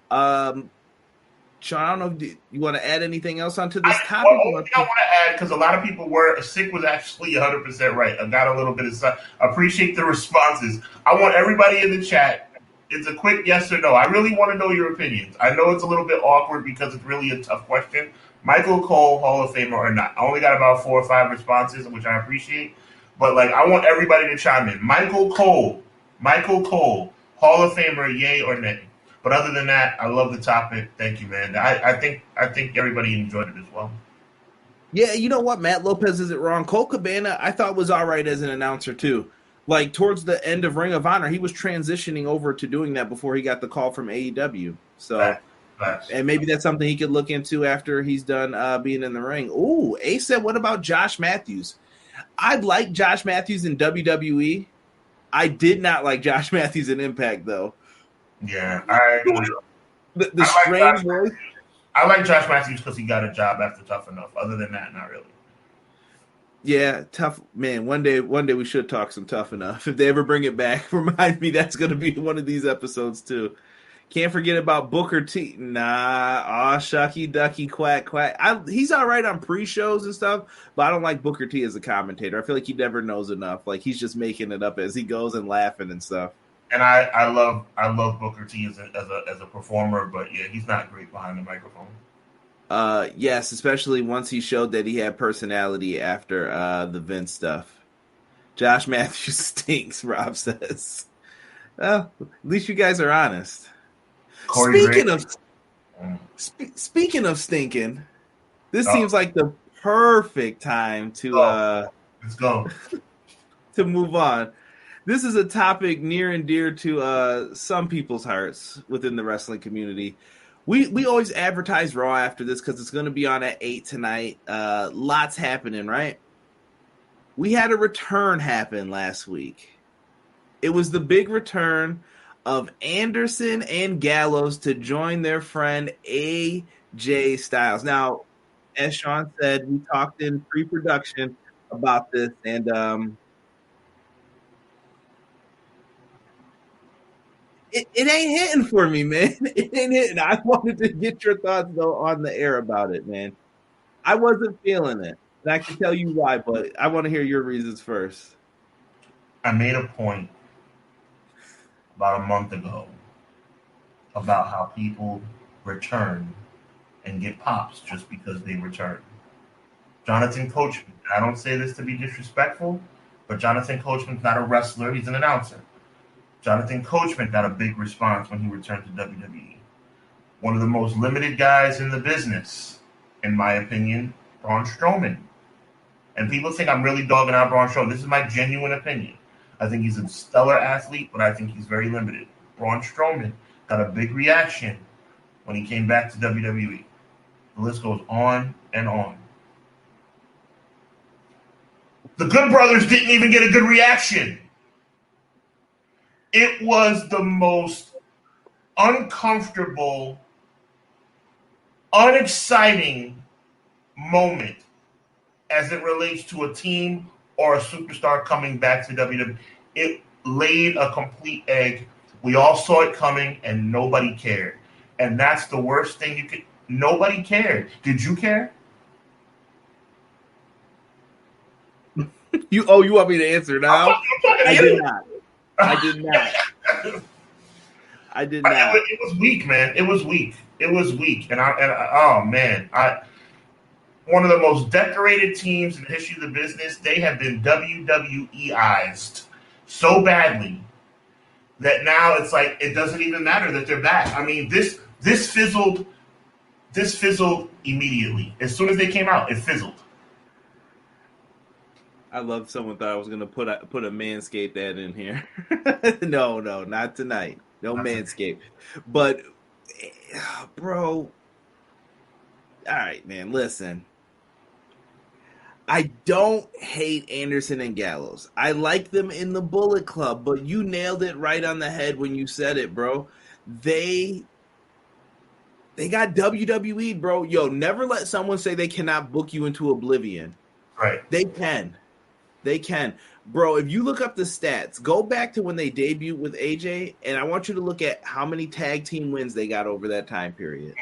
Sean, I don't know if you want to add anything else onto this topic. One thing I want to add, because a lot of people Sick was actually 100% right. I got a little bit of appreciate the responses. I want everybody in the chat. It's a quick yes or no. I really want to know your opinions. I know it's a little bit awkward because it's really a tough question. Michael Cole, Hall of Famer or not? I only got about 4 or 5 responses, which I appreciate. But I want everybody to chime in. Michael Cole, Hall of Famer, yay or nay? But other than that, I love the topic. Thank you, man. I think everybody enjoyed it as well. Yeah, you know what? Matt Lopez isn't wrong. Cole Cabana, I thought was all right as an announcer too. Towards the end of Ring of Honor, he was transitioning over to doing that before he got the call from AEW. So, and maybe that's something he could look into after he's done being in the ring. Ooh, Ace said, what about Josh Matthews? I'd like Josh Matthews in WWE. I did not like Josh Matthews in Impact, though. Yeah, I agree. The strange voice. I like Josh Matthews because he got a job after Tough Enough. Other than that, not really. Yeah, tough man. One day we should talk some Tough Enough. If they ever bring it back, remind me that's going to be one of these episodes too. Can't forget about Booker T. Nah, shucky ducky quack quack. He's all right on pre-shows and stuff, but I don't like Booker T as a commentator. I feel like he never knows enough. He's just making it up as he goes and laughing and stuff. And I love Booker T as a performer, but yeah, he's not great behind the microphone. Yes, especially once he showed that he had personality after the Vince stuff. Josh Matthews stinks, Rob says. Well, at least you guys are honest. Speaking of stinking, this seems like the perfect time to let's go to move on. This is a topic near and dear to some people's hearts within the wrestling community. We always advertise Raw after this because it's going to be on at 8 tonight. Lots happening, right? We had a return happen last week. It was the big return of Anderson and Gallows to join their friend AJ Styles. Now, as Sean said, we talked in pre-production about this, and It ain't hitting for me, man. It ain't hitting. I wanted to get your thoughts, though, on the air about it, man. I wasn't feeling it. And I can tell you why, but I want to hear your reasons first. I made a point about a month ago about how people return and get pops just because they return. Jonathan Coachman, I don't say this to be disrespectful, but Jonathan Coachman's not a wrestler. He's an announcer. Jonathan Coachman got a big response when he returned to WWE. One of the most limited guys in the business, in my opinion, Braun Strowman. And people think I'm really dogging out Braun Strowman. This is my genuine opinion. I think he's a stellar athlete, but I think he's very limited. Braun Strowman got a big reaction when he came back to WWE. The list goes on and on. The Good Brothers didn't even get a good reaction. It was the most uncomfortable, unexciting moment as it relates to a team or a superstar coming back to WWE. It laid a complete egg. We all saw it coming, and nobody cared. And that's the worst thing you could. Nobody cared. Did you care? You want me to answer now? I did not. I did not. I did not. It was weak, man. It was weak. And oh man, one of the most decorated teams in the history of the business. They have been WWEized so badly that now it's like it doesn't even matter that they're back. I mean, this fizzled. This fizzled immediately. As soon as they came out, it fizzled. I love someone thought I was gonna put a Manscaped ad in here. No, not tonight. No Manscaped. But bro, all right, man. Listen, I don't hate Anderson and Gallows. I like them in the Bullet Club, but you nailed it right on the head when you said it, bro. They got WWE, bro. Yo, never let someone say they cannot book you into oblivion. Right. They can. Bro, if you look up the stats, go back to when they debuted with AJ, and I want you to look at how many tag team wins they got over that time period.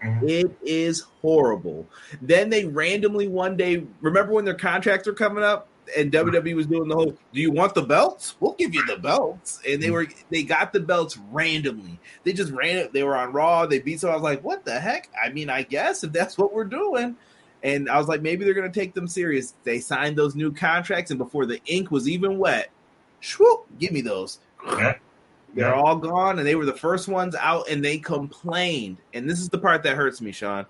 Mm-hmm. It is horrible. Then they randomly one day, remember when their contracts were coming up and WWE was doing the whole, do you want the belts? We'll give you the belts. And they got the belts randomly. They just ran it. They were on Raw. They beat someone. I was like, what the heck? I mean, I guess if that's what we're doing. And I was like, maybe they're going to take them serious. They signed those new contracts, and before the ink was even wet, swoop, give me those. Yeah. They're all gone, and they were the first ones out, and they complained. And this is the part that hurts me, Sean.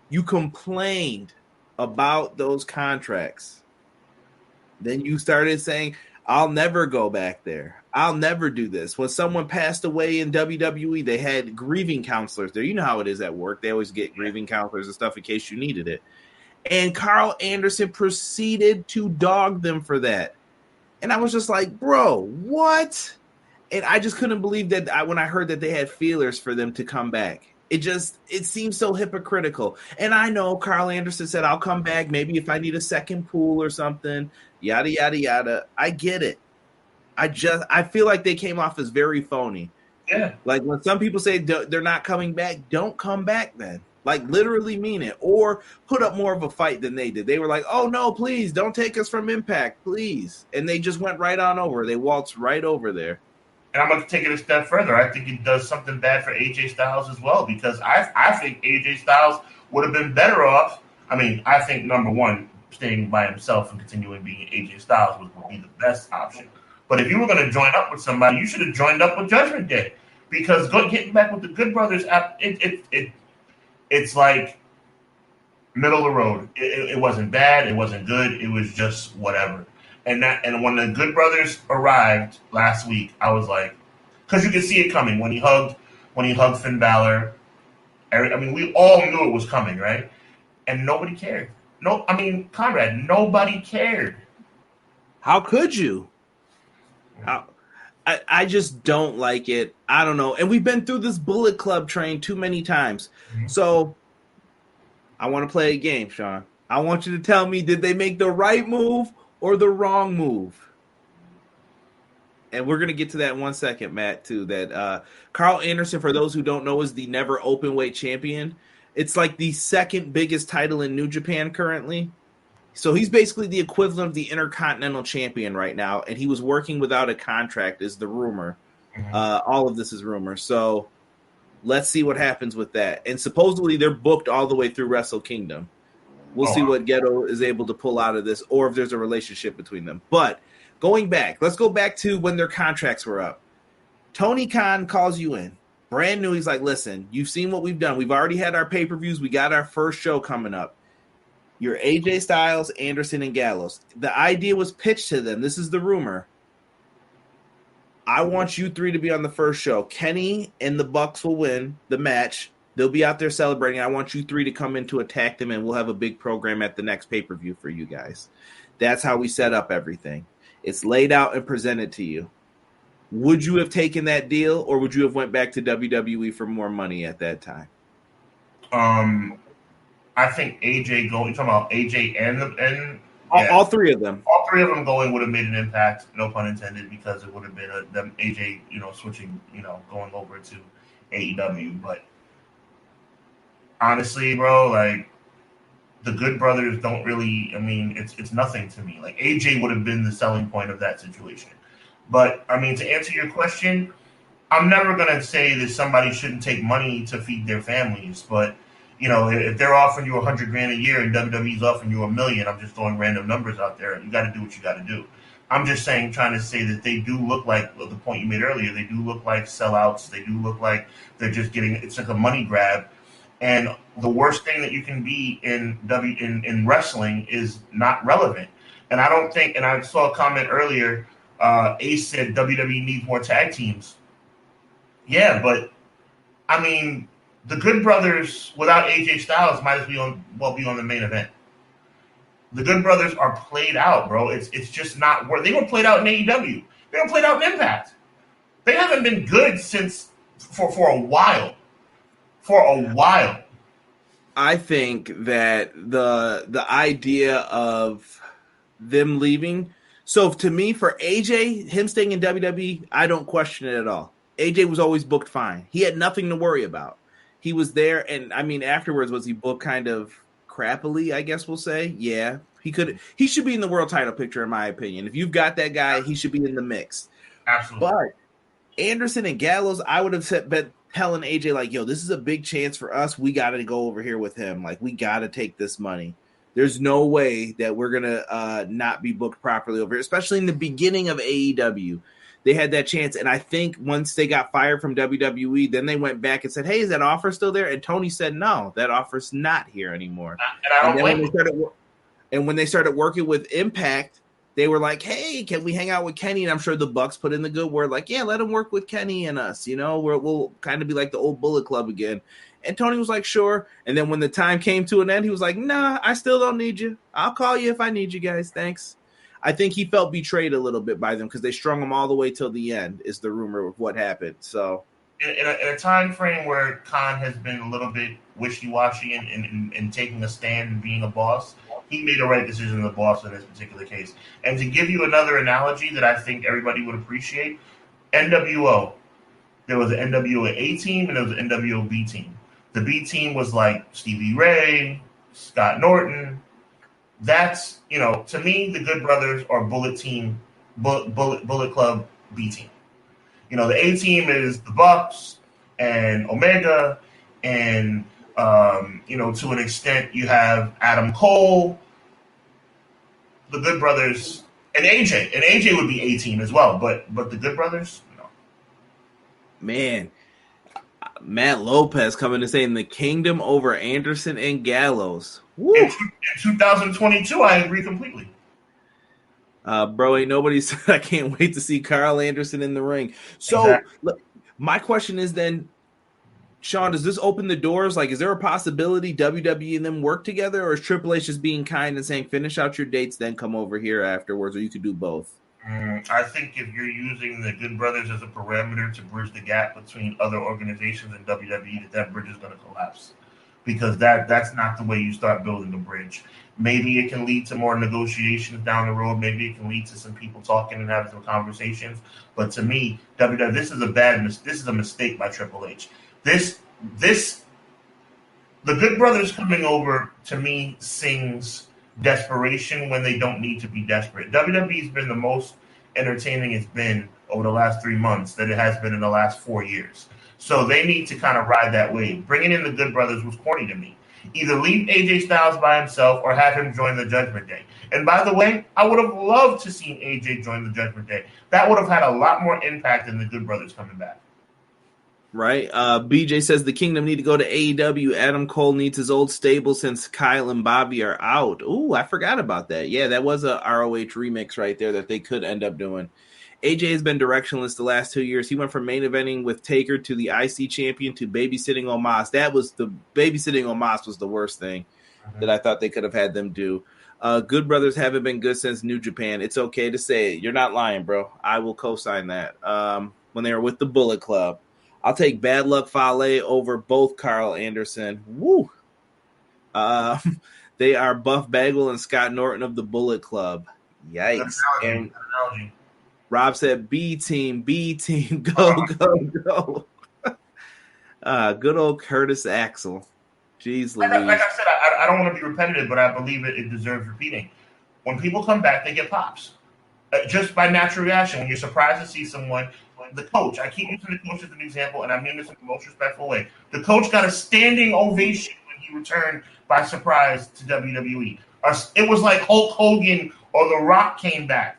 You complained about those contracts. Then you started saying, I'll never go back there. I'll never do this. When someone passed away in WWE, they had grieving counselors there. You know how it is at work. They always get grieving counselors and stuff in case you needed it. And Carl Anderson proceeded to dog them for that. And I was just like, bro, what? And I just couldn't believe that when I heard that they had feelers for them to come back. It seems so hypocritical. And I know Carl Anderson said, I'll come back maybe if I need a second pool or something, yada, yada, yada. I get it. I feel like they came off as very phony. Yeah. Like when some people say they're not coming back, don't come back then. Like literally mean it, or put up more of a fight than they did. They were like, oh no, please don't take us from Impact, please. And they just went right on over. They waltzed right over there. And I'm going to take it a step further. I think it does something bad for AJ Styles as well, because I think AJ Styles would have been better off. I mean, I think number one, staying by himself and continuing being AJ Styles would be the best option. But if you were going to join up with somebody, you should have joined up with Judgment Day, because getting back with the Good Brothers, it's like middle of the road. It wasn't bad. It wasn't good. It was just whatever. And when the Good Brothers arrived last week, I was like, because you could see it coming when he hugged Finn Balor. I mean, we all knew it was coming, right? And nobody cared. No, I mean, Conrad, nobody cared. How could you? I just don't like it. I don't know. And we've been through this Bullet Club train too many times. Mm-hmm. So I want to play a game, Sean. I want you to tell me, did they make the right move or the wrong move? And we're going to get to that in 1 second, Matt, too. That Carl Anderson, for those who don't know, is the never openweight champion. It's like the second biggest title in New Japan currently. So he's basically the equivalent of the Intercontinental Champion right now, and he was working without a contract, is the rumor. Mm-hmm. All of this is rumor. So let's see what happens with that. And supposedly they're booked all the way through Wrestle Kingdom. We'll see what Gedo is able to pull out of this, or if there's a relationship between them. But going back, let's go back to when their contracts were up. Tony Khan calls you in. Brand new. He's like, listen, you've seen what we've done. We've already had our pay-per-views. We got our first show coming up. You're AJ Styles, Anderson, and Gallows. The idea was pitched to them. This is the rumor. I want you three to be on the first show. Kenny and the Bucks will win the match. They'll be out there celebrating. I want you three to come in to attack them, and we'll have a big program at the next pay-per-view for you guys. That's how we set up everything. It's laid out and presented to you. Would you have taken that deal, or would you have went back to WWE for more money at that time? I think AJ going. You're talking about AJ and all three of them. All three of them going would have made an impact. No pun intended, because it would have been them AJ, switching, going over to AEW. But honestly, bro, like the Good Brothers don't really. I mean, it's nothing to me. Like AJ would have been the selling point of that situation. But I mean, to answer your question, I'm never gonna say that somebody shouldn't take money to feed their families, but if they're offering you $100,000 a year and WWE's offering you $1 million, I'm just throwing random numbers out there. You got to do what you got to do. I'm just trying to say that they do look like, the point you made earlier, they do look like sellouts. They do look like they're just it's like a money grab. And the worst thing that you can be in wrestling is not relevant. And I don't think, and I saw a comment earlier, Ace said WWE needs more tag teams. Yeah, but I mean, the Good Brothers without AJ Styles might as well be on the main event. The Good Brothers are played out, bro. It's just not worth. They were played out in AEW. They were played out in Impact. They haven't been good since for a while. For a while. I think that the idea of them leaving. So to me, for AJ, him staying in WWE, I don't question it at all. AJ was always booked fine. He had nothing to worry about. He was there, and I mean, afterwards, was he booked kind of crappily, I guess we'll say? Yeah. He should be in the world title picture, in my opinion. If you've got that guy, he should be in the mix. Absolutely. But Anderson and Gallows, I would have been telling AJ, like, yo, this is a big chance for us. We got to go over here with him. Like, we got to take this money. There's no way that we're going to not be booked properly over here, especially in the beginning of AEW. They had that chance, and I think once they got fired from WWE, then they went back and said, hey, is that offer still there? And Tony said, no, that offer's not here anymore. And I don't blame them. And when they started working with Impact, they were like, hey, can we hang out with Kenny? And I'm sure the Bucks put in the good word, like, yeah, let him work with Kenny and us. We'll kind of be like the old Bullet Club again. And Tony was like, sure. And then when the time came to an end, he was like, nah, I still don't need you. I'll call you if I need you guys. Thanks. I think he felt betrayed a little bit by them because they strung him all the way till the end, is the rumor of what happened. So, in a time frame where Khan has been a little bit wishy-washy and taking a stand and being a boss, he made the right decision as a boss in this particular case. And to give you another analogy that I think everybody would appreciate, NWO. There was an NWO A team and there was an NWO B team. The B team was like Stevie Ray, Scott Norton. That's, to me, the Good Brothers are Bullet Club B team. The A team is the Bucks and Omega, and to an extent you have Adam Cole, the Good Brothers, and AJ. And AJ would be A team as well, but the Good Brothers, no. Man, Matt Lopez coming to saying the Kingdom over Anderson and Gallows. Woo. In 2022, I agree completely. Bro, ain't nobody said I can't wait to see Carl Anderson in the ring. So, Exactly. Look, my question is then, Sean, does this open the doors? Like, is there a possibility WWE and them work together, or is Triple H just being kind and saying, finish out your dates, then come over here afterwards, or you could do both? I think if you're using the Good Brothers as a parameter to bridge the gap between other organizations and WWE, that bridge is going to collapse. Because that's not the way you start building a bridge. Maybe it can lead to more negotiations down the road. Maybe it can lead to some people talking and having some conversations. But to me, WWE, this is a mistake by Triple H. The Good Brothers coming over, to me, sings desperation when they don't need to be desperate. WWE's been the most entertaining it's been over the last 3 months that it has been in the last 4 years. So they need to kind of ride that wave. Bringing in the Good Brothers was corny to me. Either leave AJ Styles by himself or have him join the Judgment Day. And by the way, I would have loved to see AJ join the Judgment Day. That would have had a lot more impact than the Good Brothers coming back. Right. BJ says the Kingdom need to go to AEW. Adam Cole needs his old stable since Kyle and Bobby are out. Ooh, I forgot about that. Yeah, that was a ROH remix right there that they could end up doing. AJ has been directionless the last 2 years. He went from main eventing with Taker to the IC champion to babysitting Omos. The babysitting Omos was the worst thing that I thought they could have had them do. Good Brothers haven't been good since New Japan. It's okay to say it. You're not lying, bro. I will co-sign that. When they were with the Bullet Club. I'll take Bad Luck Fale over both Carl Anderson. Woo. They are Buff Bagwell and Scott Norton of the Bullet Club. Yikes. And Rob said, B team, go, go. Good old Curtis Axel. Jeez Louise. Like I said, I don't want to be repetitive, but I believe it deserves repeating. When people come back, they get pops. Just by natural reaction. When you're surprised to see someone, the coach, I keep using the coach as an example, and I mean this in the most respectful way. The coach got a standing ovation when he returned by surprise to WWE. It was like Hulk Hogan or The Rock came back.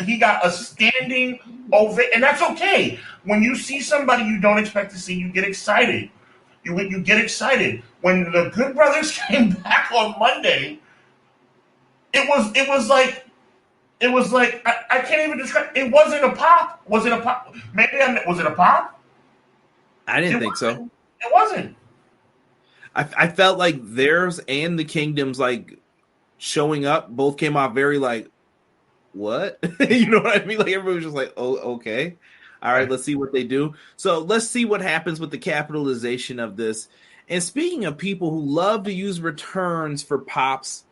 He got a standing ovation, and that's okay. When you see somebody you don't expect to see, you get excited. You get excited. When the Good Brothers came back on Monday, it was like I can't even describe. It wasn't a pop. Was it a pop? Was it a pop? I didn't think so. It wasn't. I felt like theirs and the Kingdom's like showing up both came off very like, what? You know what I mean? Like everybody was just like, oh, okay. All right, let's see what they do. So let's see what happens with the capitalization of this. And speaking of people who love to use returns for pops,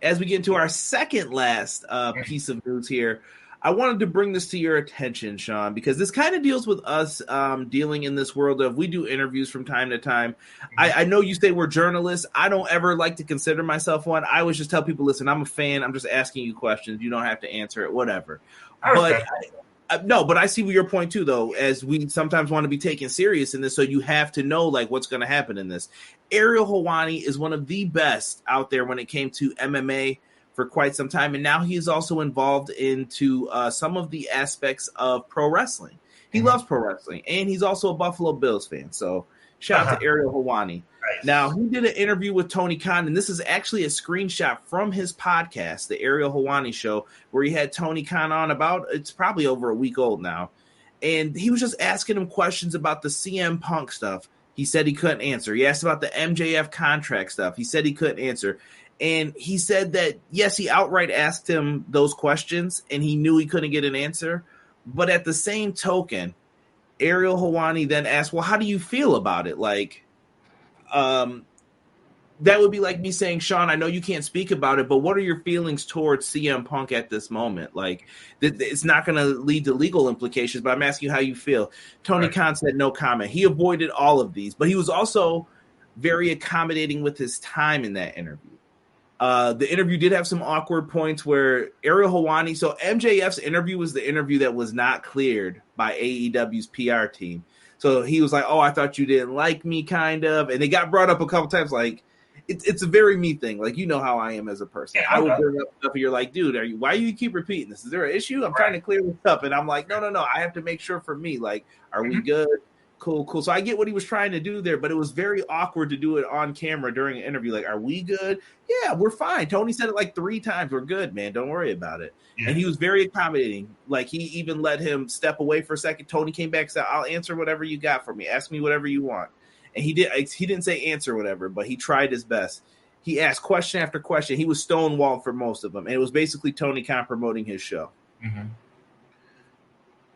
as we get into our second last piece of news here, I wanted to bring this to your attention, Sean, because this kind of deals with us dealing in this world of we do interviews from time to time. I know you say we're journalists. I don't ever like to consider myself one. I always just tell people, listen, I'm a fan. I'm just asking you questions. You don't have to answer it, whatever. But I see your point too, though, as we sometimes want to be taken serious in this. So you have to know like what's going to happen in this. Ariel Helwani is one of the best out there when it came to MMA for quite some time. And now he's also involved into some of the aspects of pro wrestling. He loves pro wrestling, and he's also a Buffalo Bills fan. So shout out to Ariel Helwani. Nice. Now, he did an interview with Tony Khan, and this is actually a screenshot from his podcast, the Ariel Helwani Show, where he had Tony Khan on it's probably over a week old now. And he was just asking him questions about the CM Punk stuff. He said he couldn't answer. He asked about the MJF contract stuff. He said he couldn't answer. And he said that, yes, he outright asked him those questions, and he knew he couldn't get an answer. But at the same token, Ariel Helwani then asked, well, how do you feel about it? Like, that would be like me saying, Sean, I know you can't speak about it, but what are your feelings towards CM Punk at this moment? Like, it's not going to lead to legal implications, but I'm asking you how you feel. Tony Khan said no comment. He avoided all of these, but he was also very accommodating with his time in that interview. The interview did have some awkward points where Ariel Helwani, so MJF's interview was the interview that was not cleared by AEW's PR team. So he was like, oh, I thought you didn't like me, kind of. And it got brought up a couple times, like, it's a very me thing. Like, you know how I am as a person. Yeah, I will bring up stuff and you're like, dude, why do you keep repeating this? Is there an issue? I'm trying to clear this up. And I'm like, no. I have to make sure for me, like, are we good? Cool. So I get what he was trying to do there, but it was very awkward to do it on camera during an interview. Like, are we good? Yeah, we're fine. Tony said it like 3 times. We're good, man. Don't worry about it. Yeah. And he was very accommodating. Like, he even let him step away for a second. Tony came back and said, I'll answer whatever you got for me. Ask me whatever you want. And he didn't say answer whatever, but he tried his best. He asked question after question. He was stonewalled for most of them. And it was basically Tony Khan promoting his show. Mm-hmm.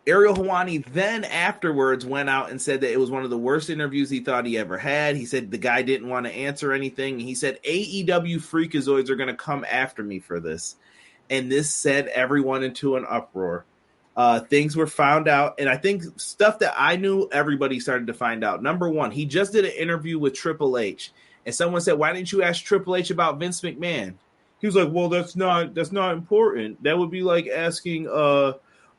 Ariel Helwani then afterwards went out and said that it was one of the worst interviews he thought he ever had. He said the guy didn't want to answer anything. He said AEW freakazoids are going to come after me for this. And this set everyone into an uproar. Things were found out. And I think stuff that I knew everybody started to find out. Number one, he just did an interview with Triple H. And someone said, why didn't you ask Triple H about Vince McMahon? He was like, well, that's not important. That would be like asking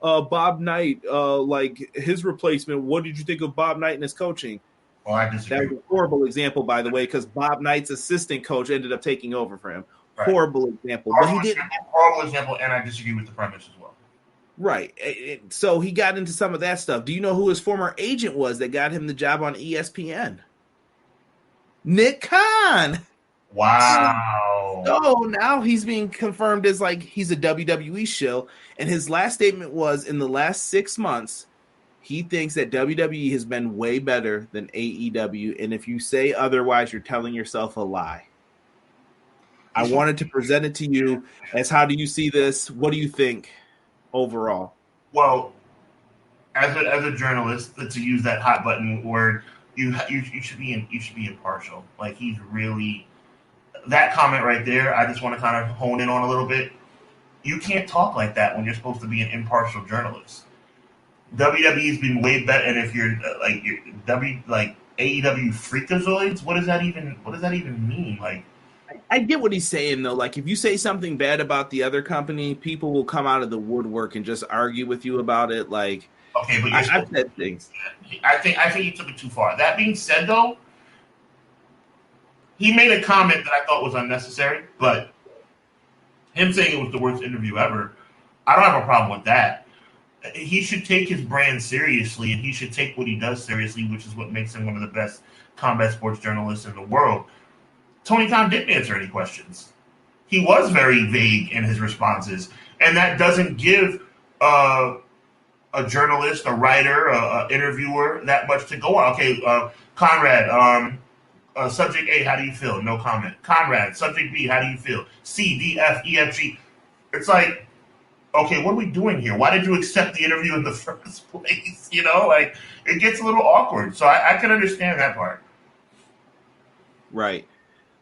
Bob Knight, like his replacement. What did you think of Bob Knight and his coaching? Well, I disagree. That was a horrible example, by the way, because Bob Knight's assistant coach ended up taking over for him. Right. Horrible example. But he didn't. Horrible example, and I disagree with the premise as well. Right. So he got into some of that stuff. Do you know who his former agent was that got him the job on ESPN? Nick Khan. Wow. So now he's being confirmed as like he's a WWE shill. And his last statement was in the last 6 months, he thinks that WWE has been way better than AEW. And if you say otherwise, you're telling yourself a lie. I wanted to present it to you as how do you see this? What do you think overall? Well, as a journalist, to use that hot button word, you should be impartial. Like he's really that comment right there, I just want to kind of hone in on a little bit. You can't talk like that when you're supposed to be an impartial journalist. WWE's been way better, and if you're like AEW freakazoids, what does that even mean? Like, I get what he's saying though. Like, if you say something bad about the other company, people will come out of the woodwork and just argue with you about it. Like, okay, but I've said things. I think he took it too far. That being said, though, he made a comment that I thought was unnecessary, but him saying it was the worst interview ever, I don't have a problem with that. He should take his brand seriously, and he should take what he does seriously, which is what makes him one of the best combat sports journalists in the world. Tony Khan didn't answer any questions. He was very vague in his responses, and that doesn't give a journalist, a writer, a interviewer that much to go on. Okay, Conrad, subject A, how do you feel? No comment. Conrad, subject B, how do you feel? C, D, F, E, F, G. It's like, okay, what are we doing here? Why did you accept the interview in the first place? You know, like, it gets a little awkward. So I can understand that part. Right.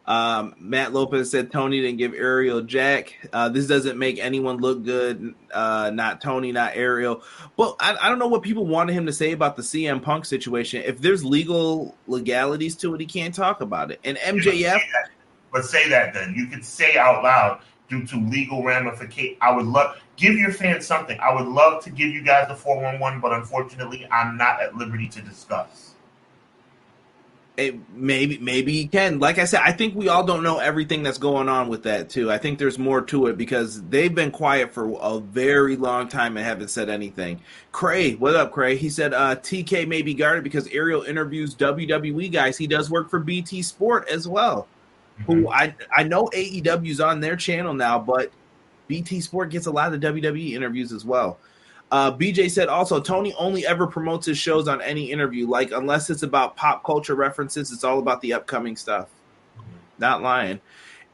Matt Lopez said Tony didn't give Ariel Jack. This doesn't make anyone look good. Not Tony, not Ariel. Well, I don't know what people wanted him to say about the CM Punk situation. If there's legalities to it, he can't talk about it. And MJF. But say that then. You could say out loud due to legal ramifications. I would give your fans something. I would love to give you guys the 411, but unfortunately, I'm not at liberty to discuss. Maybe he can. Like I said, I think we all don't know everything that's going on with that too. I think there's more to it because they've been quiet for a very long time and haven't said anything. Cray, what up, Cray? He said TK may be guarded because Ariel interviews WWE guys. He does work for BT Sport as well. Mm-hmm. Who I know AEW's on their channel now, but BT Sport gets a lot of WWE interviews as well. BJ said also, Tony only ever promotes his shows on any interview. Like, unless it's about pop culture references, it's all about the upcoming stuff. Not lying.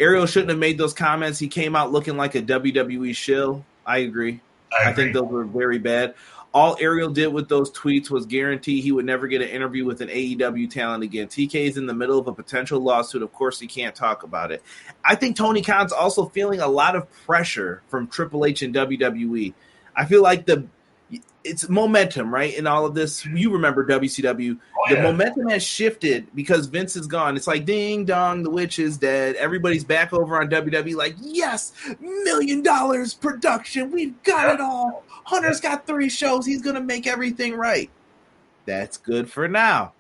Ariel shouldn't have made those comments. He came out looking like a WWE shill. I agree. I think those were very bad. All Ariel did with those tweets was guarantee he would never get an interview with an AEW talent again. TK is in the middle of a potential lawsuit. Of course, he can't talk about it. I think Tony Khan's also feeling a lot of pressure from Triple H and WWE. I feel like it's momentum, right? In all of this, you remember WCW. The momentum has shifted because Vince is gone. It's like ding dong, the witch is dead. Everybody's back over on WWE. Like, yes, $1 million production. We've got it all. Hunter's got 3 shows. He's gonna make everything right. That's good for now.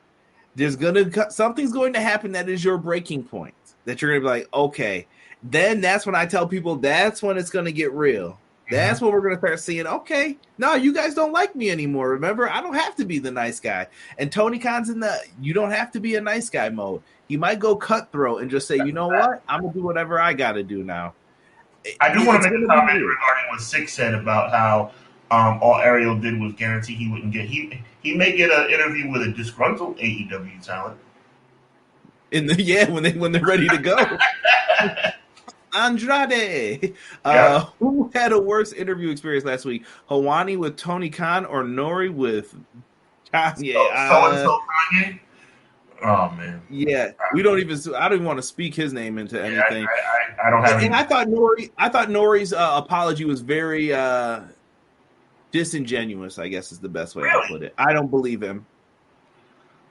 Something's going to happen that is your breaking point. That you're gonna be like, okay. Then that's when I tell people that's when it's gonna get real. That's when we're going to start seeing, okay, no, you guys don't like me anymore. Remember, I don't have to be the nice guy. And Tony Khan's in the you don't have to be a nice guy mode. He might go cutthroat and just say, you know what? I'm going to do whatever I got to do now. I do want to make a comment regarding what Six said about how all Ariel did was guarantee he wouldn't get. He may get an interview with a disgruntled AEW talent. When they're ready to go. Andrade. Who had a worse interview experience last week? Hawani with Tony Khan or Nori with Kanye? So Kanye? Oh man. Yeah. I don't even want to speak his name into anything. I don't have and I thought Nori's apology was very disingenuous, I guess is the best way to put it. I don't believe him.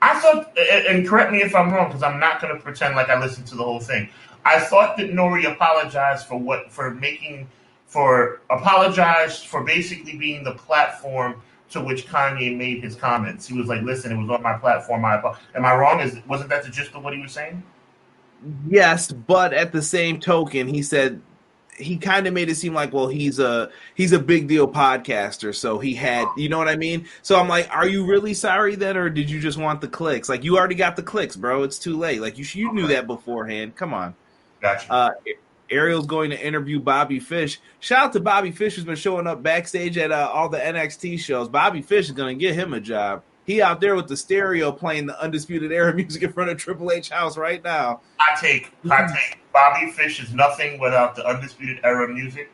I thought, and correct me if I'm wrong, because I'm not going to pretend like I listened to the whole thing. I thought that Nori apologized for basically being the platform to which Kanye made his comments. He was like, listen, it was on my platform. Am I wrong? Wasn't that the gist of what he was saying? Yes, but at the same token, he said he kind of made it seem like, well, he's a big deal podcaster, so he had, you know what I mean? So I'm like, are you really sorry then, or did you just want the clicks? Like, you already got the clicks, bro. It's too late. Like, you knew that beforehand. Come on. Gotcha. Ariel's going to interview Bobby Fish. Shout out to Bobby Fish, who's been showing up backstage at all the NXT shows. Bobby Fish is going to get him a job. He out there with the stereo playing the Undisputed Era music in front of Triple H house right now. I take Bobby Fish is nothing without the Undisputed Era music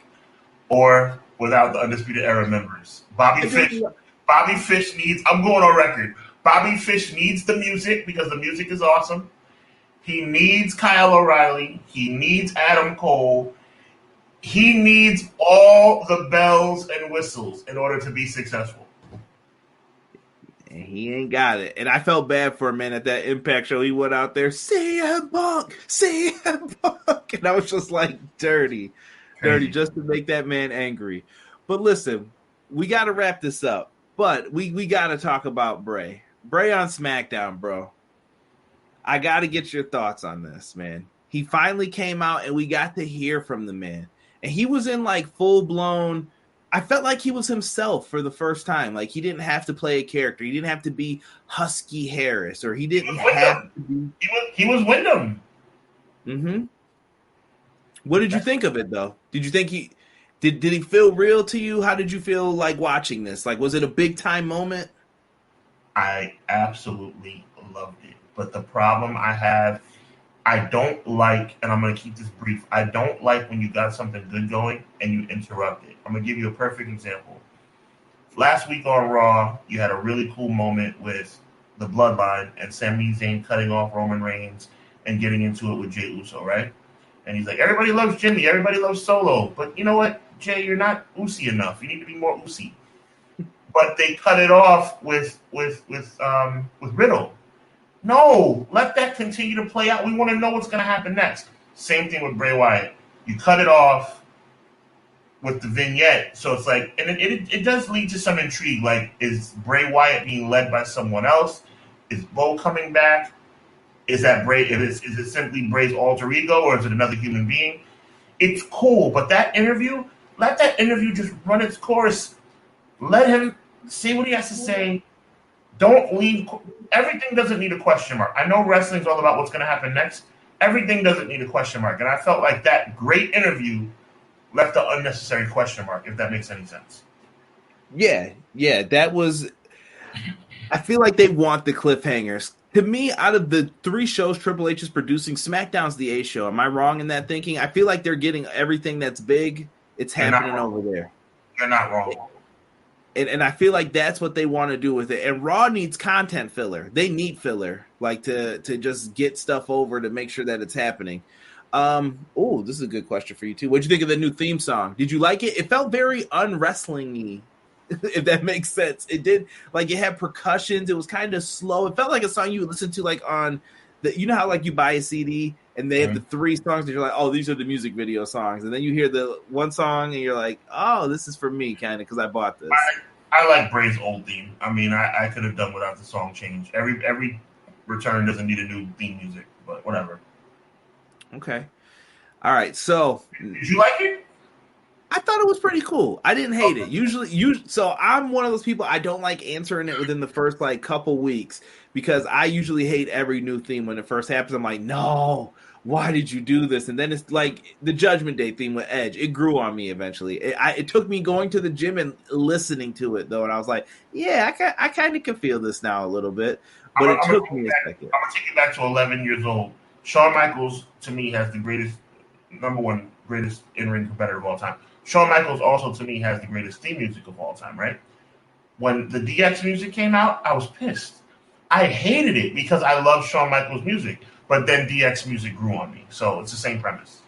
or without the Undisputed Era members. Bobby Fish needs, I'm going on record, Bobby Fish needs the music because the music is awesome. He needs Kyle O'Reilly. He needs Adam Cole. He needs all the bells and whistles in order to be successful. And he ain't got it. And I felt bad for him, man, at that Impact show. He went out there, CM Punk, CM Punk. And I was just like, dirty, just to make that man angry. But listen, we got to wrap this up. But we got to talk about Bray. Bray on SmackDown, bro. I got to get your thoughts on this, man. He finally came out, and we got to hear from the man. And he was in, like, full-blown... I felt like he was himself for the first time. Like, he didn't have to play a character. He didn't have to be Husky Harris, or he didn't have to be... He was Wyndham. Mm-hmm. What did you think of it, though? Did you think he... Did he feel real to you? How did you feel, like, watching this? Like, was it a big-time moment? I absolutely loved it. But the problem I have... I don't like, and I'm going to keep this brief, I don't like when you got something good going and you interrupt it. I'm going to give you a perfect example. Last week on Raw, you had a really cool moment with the Bloodline and Sami Zayn cutting off Roman Reigns and getting into it with Jey Uso, right? And he's like, everybody loves Jimmy, everybody loves Solo, but you know what, Jay, you're not Usi enough. You need to be more Usi. But they cut it off with Riddle. No, let that continue to play out. We want to know what's going to happen next. Same thing with Bray Wyatt. You cut it off with the vignette. So it's like, and it does lead to some intrigue. Like, is Bray Wyatt being led by someone else? Is Bo coming back? Is that Bray? Is it simply Bray's alter ego, or is it another human being? It's cool, but that interview, let that interview just run its course. Let him say what he has to say. Don't leave. Everything doesn't need a question mark. I know wrestling's all about what's going to happen next. Everything doesn't need a question mark. And I felt like that great interview left an unnecessary question mark, if that makes any sense. Yeah, that was... I feel like they want the cliffhangers. To me, out of the 3 shows Triple H is producing, SmackDown's the A show. Am I wrong in that thinking? I feel like they're getting everything that's big. It's happening over there. You're not wrong. And I feel like that's what they want to do with it. And Raw needs content filler. They need filler, like to just get stuff over to make sure that it's happening. Oh, this is a good question for you too. What'd you think of the new theme song? Did you like it? It felt very unwrestling-y, if that makes sense. It did, like, it had percussions. It was kind of slow. It felt like a song you would listen to, like, on the, you know how, like, you buy a CD and they have the 3 songs that you're like, oh, these are the music video songs. And then you hear the one song and you're like, oh, this is for me, kind of, because I bought this. I like Bray's old theme. I mean, I could have done without the song change. Every return doesn't need a new theme music, but whatever. Okay. All right. So, did you like it? I thought it was pretty cool. I didn't hate it. So I'm one of those people, I don't like answering it within the first, like, couple weeks, because I usually hate every new theme when it first happens. I'm like, no, why did you do this? And then it's like the Judgment Day theme with Edge. It grew on me eventually. It took me going to the gym and listening to it, though, and I was like, yeah, I kind of can feel this now a little bit. But it took me a second. I'm going to take you back to 11 years old. Shawn Michaels, to me, has the greatest in-ring competitor of all time. Shawn Michaels also, to me, has the greatest theme music of all time, right? When the DX music came out, I was pissed. I hated it because I love Shawn Michaels' music, but then DX music grew on me. So it's the same premise.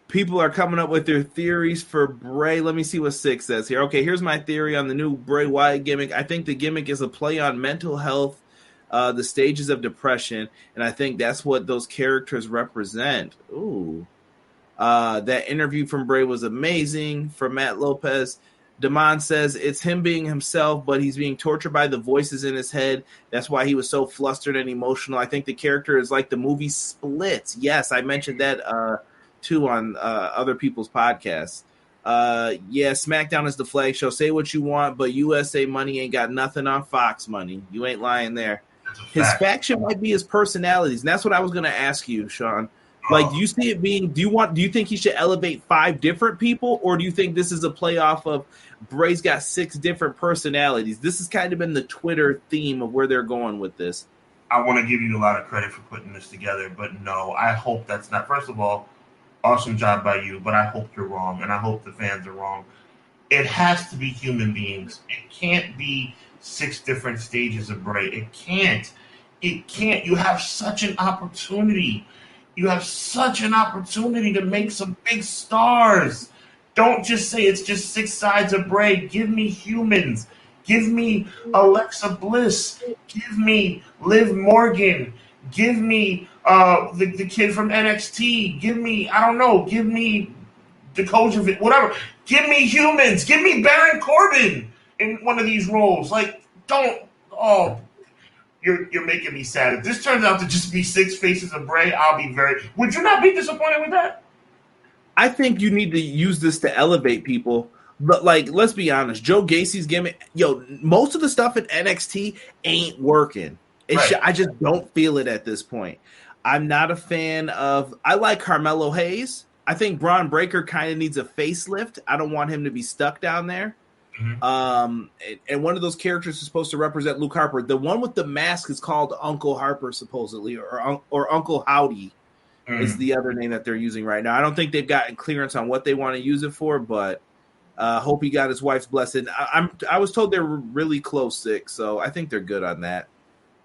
People are coming up with their theories for Bray. Let me see what 6 says here. Okay, here's my theory on the new Bray Wyatt gimmick. I think the gimmick is a play on mental health, the stages of depression, and I think that's what those characters represent. Ooh. That interview from Bray was amazing. From Matt Lopez, Damon says it's him being himself, but he's being tortured by the voices in his head. That's why he was so flustered and emotional. I think the character is like the movie Split. Yes, I mentioned that too on other people's podcasts. Yeah, SmackDown is the flag show. Say what you want, but USA Money ain't got nothing on Fox Money. You ain't lying there. His faction might be his personalities, and that's what I was going to ask you, Sean. Like, do you see it being? Do you think he should elevate 5 different people, or do you think this is a playoff of Bray's got 6 different personalities? This has kind of been the Twitter theme of where they're going with this. I want to give you a lot of credit for putting this together, but no, I hope that's not. First of all, awesome job by you, but I hope you're wrong, and I hope the fans are wrong. It has to be human beings. It can't be 6 different stages of Bray. It can't. It can't. You have such an opportunity. You have such an opportunity to make some big stars. Don't just say it's just 6 sides of Bray. Give me humans. Give me Alexa Bliss. Give me Liv Morgan. Give me the kid from NXT. Give me, I don't know, give me Dakota, whatever. Give me humans. Give me Baron Corbin in one of these roles. Like, don't. Oh, you're making me sad. If this turns out to just be 6 faces of Bray, I'll be very. Would you not be disappointed with that? I think you need to use this to elevate people. But, like, let's be honest. Joe Gacy's gimmick, most of the stuff in NXT ain't working. Right. I just don't feel it at this point. I'm not a fan of – I like Carmelo Hayes. I think Braun Breaker kind of needs a facelift. I don't want him to be stuck down there. Mm-hmm. And one of those characters is supposed to represent Luke Harper. The one with the mask is called Uncle Harper, supposedly, or Uncle Howdy is the other name that they're using right now. I don't think they've gotten clearance on what they want to use it for, but hope he got his wife's blessing. I was told they were really close 6, so I think they're good on that.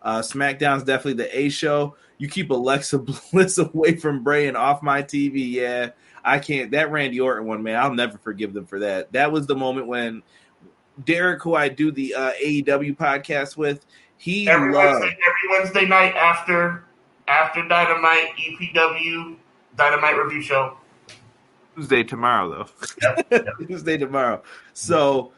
SmackDown's definitely the A show. You keep Alexa Bliss away from Bray and off my TV. Yeah, I can't. That Randy Orton one, man, I'll never forgive them for that. That was the moment when Derek, who I do the AEW podcast with, every Wednesday night after Dynamite, EPW, Dynamite review show. Tuesday tomorrow, though. Yep. Tuesday tomorrow. So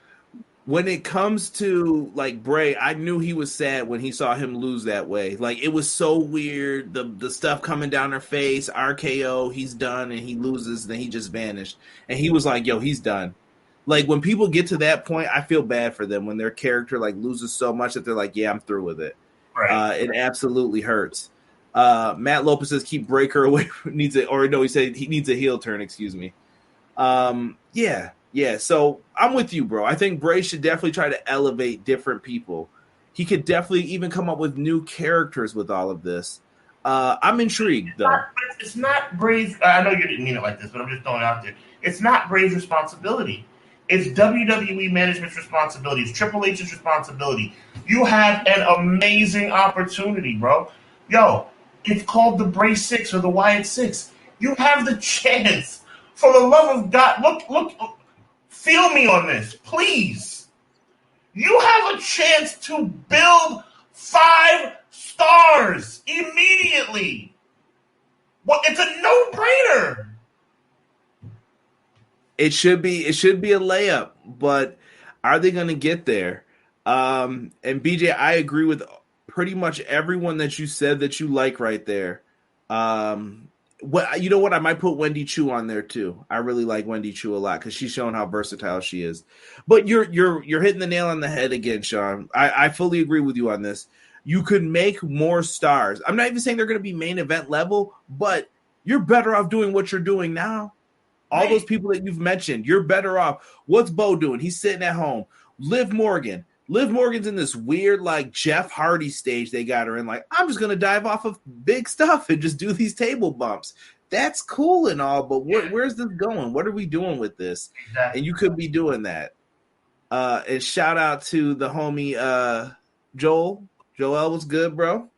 when it comes to, like, Bray, I knew he was sad when he saw him lose that way. Like, it was so weird. The stuff coming down her face, RKO, he's done, and he loses, and then he just vanished. And he was like, yo, he's done. Like, when people get to that point, I feel bad for them when their character, like, loses so much that they're like, yeah, I'm through with it. Right. It absolutely hurts. Matt Lopez says keep Breaker away. He said he needs a heel turn, excuse me. Yeah. So I'm with you, bro. I think Bray should definitely try to elevate different people. He could definitely even come up with new characters with all of this. I'm intrigued, though. It's not Bray's. I know you didn't mean it like this, but I'm just throwing it out there. It's not Bray's responsibility. It's WWE management's responsibility. It's Triple H's responsibility. You have an amazing opportunity, bro. Yo, it's called the Bray 6 or the Wyatt 6. You have the chance. For the love of God, look, feel me on this, please. You have a chance to build 5 stars immediately. Well, it's a no-brainer. It should be a layup, but are they going to get there? And BJ, I agree with pretty much everyone that you said that you like right there. You know what? I might put Wendy Chu on there too. I really like Wendy Chu a lot because she's shown how versatile she is. But you're hitting the nail on the head again, Sean. I fully agree with you on this. You could make more stars. I'm not even saying they're going to be main event level, but you're better off doing what you're doing now. All those people that you've mentioned, you're better off. What's Bo doing? He's sitting at home. Liv Morgan's in this weird, like, Jeff Hardy stage they got her in. Like, I'm just going to dive off of big stuff and just do these table bumps. That's cool and all, but where's this going? What are we doing with this? Exactly. And you could be doing that. And shout out to the homie Joel. Joel was good, bro.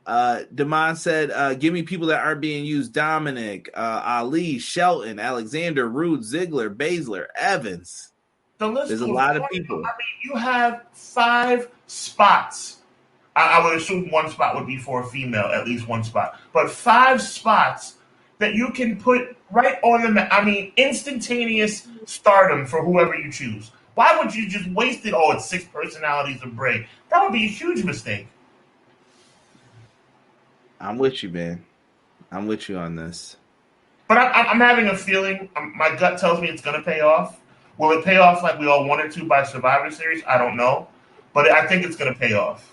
Damon said, give me people that aren't being used. Dominic, Ali, Shelton, Alexander, Rude, Ziggler, Baszler, Evans. There's a lot of people. I mean, you have 5 spots. I would assume 1 spot would be for a female, at least 1 spot. But 5 spots that you can put right on the map. I mean, instantaneous stardom for whoever you choose. Why would you just waste it? Oh, it's 6 personalities of Bray. That would be a huge mistake. I'm with you, man. I'm with you on this. But I'm having a feeling. My gut tells me it's going to pay off. Will it pay off like we all wanted to by Survivor Series? I don't know. But I think it's going to pay off.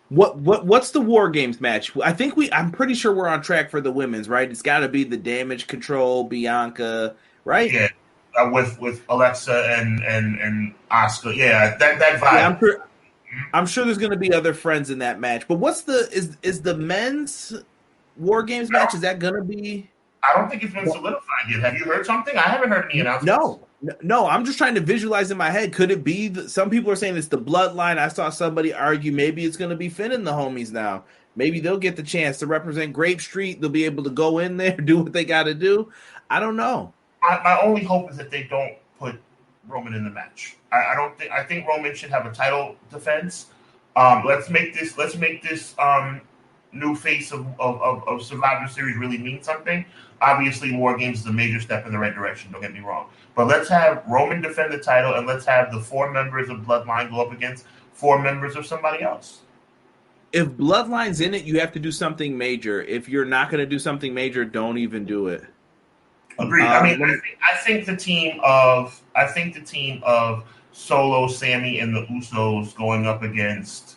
What's the War Games match? I'm pretty sure we're on track for the women's, right? It's got to be the Damage Control, Bianca, right? Yeah, with Alexa and Asuka. Yeah, that vibe. Yeah, I'm sure there's going to be other friends in that match. But what's is the men's War Games match? Is that going to be? I don't think it's been solidified yet. Have you heard something? I haven't heard any announcements. No, No, I'm just trying to visualize in my head. Could it be? Some people are saying it's the bloodline. I saw somebody argue maybe it's going to be Finn and the homies now. Maybe they'll get the chance to represent Grape Street. They'll be able to go in there, do what they got to do. I don't know. My only hope is that they don't put Roman in the match. I don't think. I think Roman should have a title defense. Let's make this new face of Survivor Series really mean something. Obviously, War Games is a major step in the right direction. Don't get me wrong. But let's have Roman defend the title, and let's have the 4 members of Bloodline go up against 4 members of somebody else. If Bloodline's in it, you have to do something major. If you're not going to do something major, don't even do it. Agreed. I think the team of Solo, Sammy, and the Usos going up against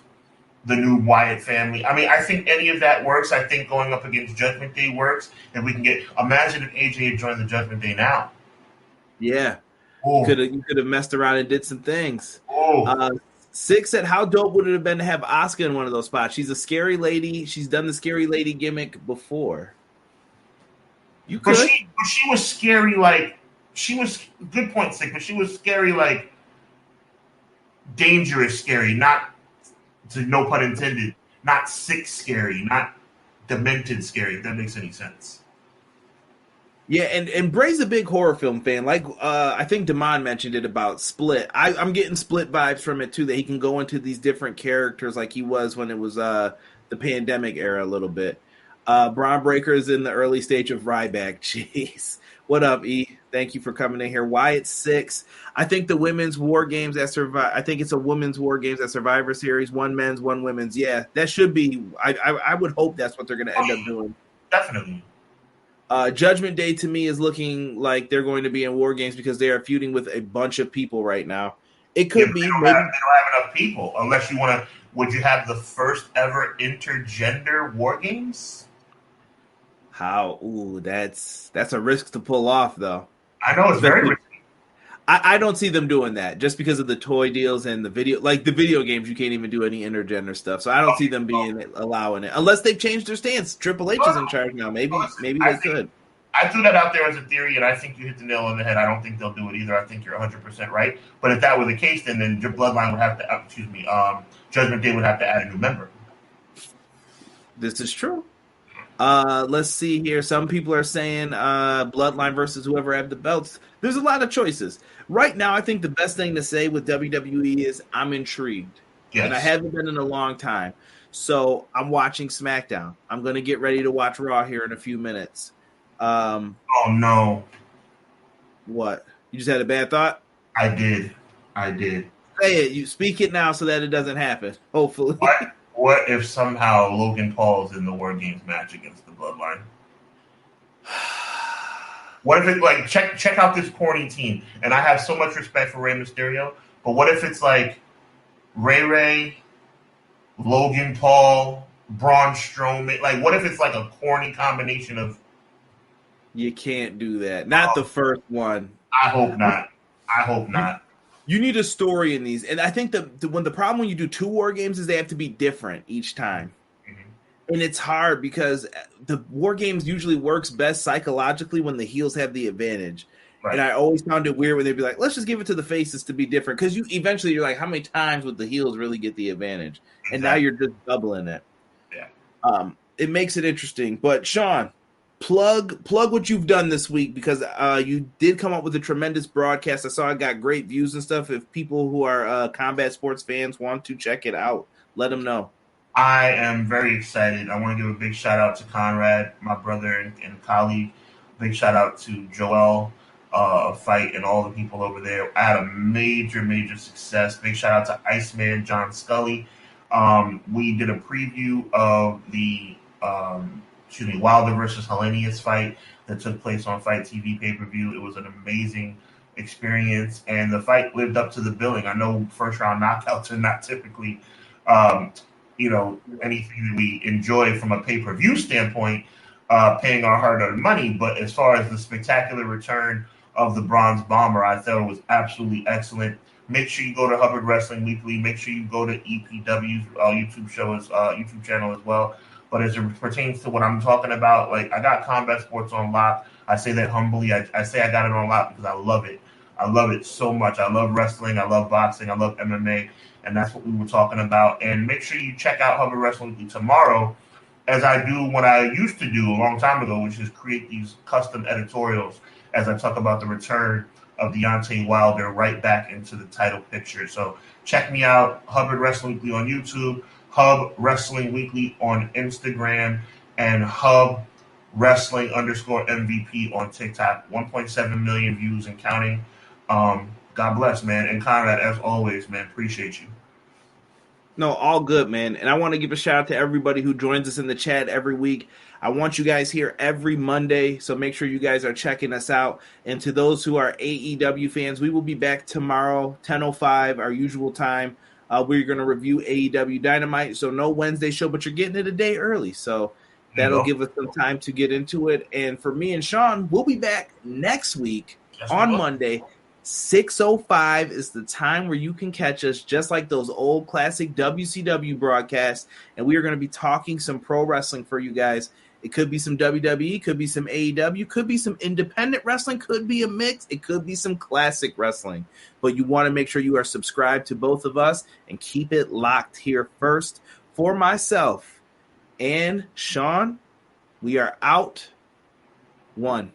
the new Wyatt family. I mean, I think any of that works. I think going up against Judgment Day works. And we can imagine if AJ had joined the Judgment Day now. Yeah. Ooh. You could have messed around and did some things. 6 said, how dope would it have been to have Asuka in one of those spots? She's a scary lady. She's done the scary lady gimmick before. You could. But she was scary, like, she was, good point, 6, but she was scary, like, dangerous scary, not, to no pun intended, not sick scary, not demented scary, if that makes any sense. Yeah, and Bray's a big horror film fan. Like, I think Damon mentioned it about Split. I'm getting Split vibes from it, too, that he can go into these different characters like he was when it was the pandemic era a little bit. Braun Breaker is in the early stage of Ryback. Jeez. What up, E? Thank you for coming in here. Wyatt 6. I think the women's War Games at I think it's a women's War Games at Survivor Series. 1 men's, 1 women's. Yeah, that should be. I would hope that's what they're going to end up doing. Definitely. Judgment Day to me is looking like they're going to be in War Games because they are feuding with a bunch of people right now. It could be. They don't have enough people unless you want to. Would you have the first ever intergender War Games? How? Ooh, that's a risk to pull off, though. I know it's very risky. I don't see them doing that just because of the toy deals and the video. Like the video games, you can't even do any intergender stuff. So I don't see them allowing it unless they've changed their stance. Triple H is in charge now. Maybe they could. I threw that out there as a theory, and I think you hit the nail on the head. I don't think they'll do it either. I think you're 100% right. But if that were the case, then your Bloodline would have to. Judgment Day would have to add a new member. This is true. Let's see here. Some people are saying Bloodline versus whoever have the belts. There's a lot of choices. Right now, I think the best thing to say with WWE is I'm intrigued. Yes. And I haven't been in a long time. So I'm watching SmackDown. I'm going to get ready to watch Raw here in a few minutes. Oh, no. What? You just had a bad thought? I did. Say it. You speak it now so that it doesn't happen. Hopefully. What if somehow Logan Paul's in the War Games match against the Bloodline? What if it like check out this corny team? And I have so much respect for Rey Mysterio, but what if it's like Ray, Logan Paul, Braun Strowman? Like, what if it's like a corny combination of? You can't do that. Not the first one. I hope not. You need a story in these, and I think the problem when you do 2 War Games is they have to be different each time, and it's hard because the War Games usually works best psychologically when the heels have the advantage. Right. And I always found it weird when they'd be like, "Let's just give it to the faces to be different," because you're like, "How many times would the heels really get the advantage?" Exactly. And now you're just doubling it. Yeah, it makes it interesting. But Sean, plug what you've done this week because you did come up with a tremendous broadcast. I saw it got great views and stuff. If people who are combat sports fans want to check it out, let them know. I am very excited. I want to give a big shout out to Conrad, my brother and colleague. Big shout out to Joel Fight and all the people over there. I had a major success. Big shout out to Iceman John Scully. We did a preview of the Wilder versus Hellenius fight that took place on Fight TV pay-per-view. It was an amazing experience, and the fight lived up to the billing. I know first-round knockouts are not typically, anything that we enjoy from a pay-per-view standpoint, paying our hard-earned money, but as far as the spectacular return of the Bronze Bomber, I thought it was absolutely excellent. Make sure you go to Hubbard Wrestling Weekly. Make sure you go to EPW's YouTube channel as well. But as it pertains to what I'm talking about, like I got combat sports on lock. I say that humbly. I say I got it on lock because I love it. I love it so much. I love wrestling. I love boxing. I love MMA. And that's what we were talking about. And make sure you check out Hubbard Wrestling Weekly tomorrow, as I do what I used to do a long time ago, which is create these custom editorials as I talk about the return of Deontay Wilder right back into the title picture. So check me out, Hubbard Wrestling Weekly on YouTube, Hub Wrestling Weekly on Instagram, and Hub Wrestling _MVP on TikTok. 1.7 million views and counting. God bless, man. And Conrad, as always, man, appreciate you. No, all good, man. And I want to give a shout out to everybody who joins us in the chat every week. I want you guys here every Monday, so make sure you guys are checking us out. And to those who are AEW fans, we will be back tomorrow, 10:05, our usual time. We're going to review AEW Dynamite, so no Wednesday show, but you're getting it a day early. So that'll give us some time to get into it. And for me and Sean, we'll be back next week on Monday. 6:05 is the time where you can catch us, just like those old classic WCW broadcasts, and we are going to be talking some pro wrestling for you guys. It could be some WWE, could be some AEW, could be some independent wrestling, could be a mix, it could be some classic wrestling. But you want to make sure you are subscribed to both of us and keep it locked here first. For myself and Sean, we are out. 1.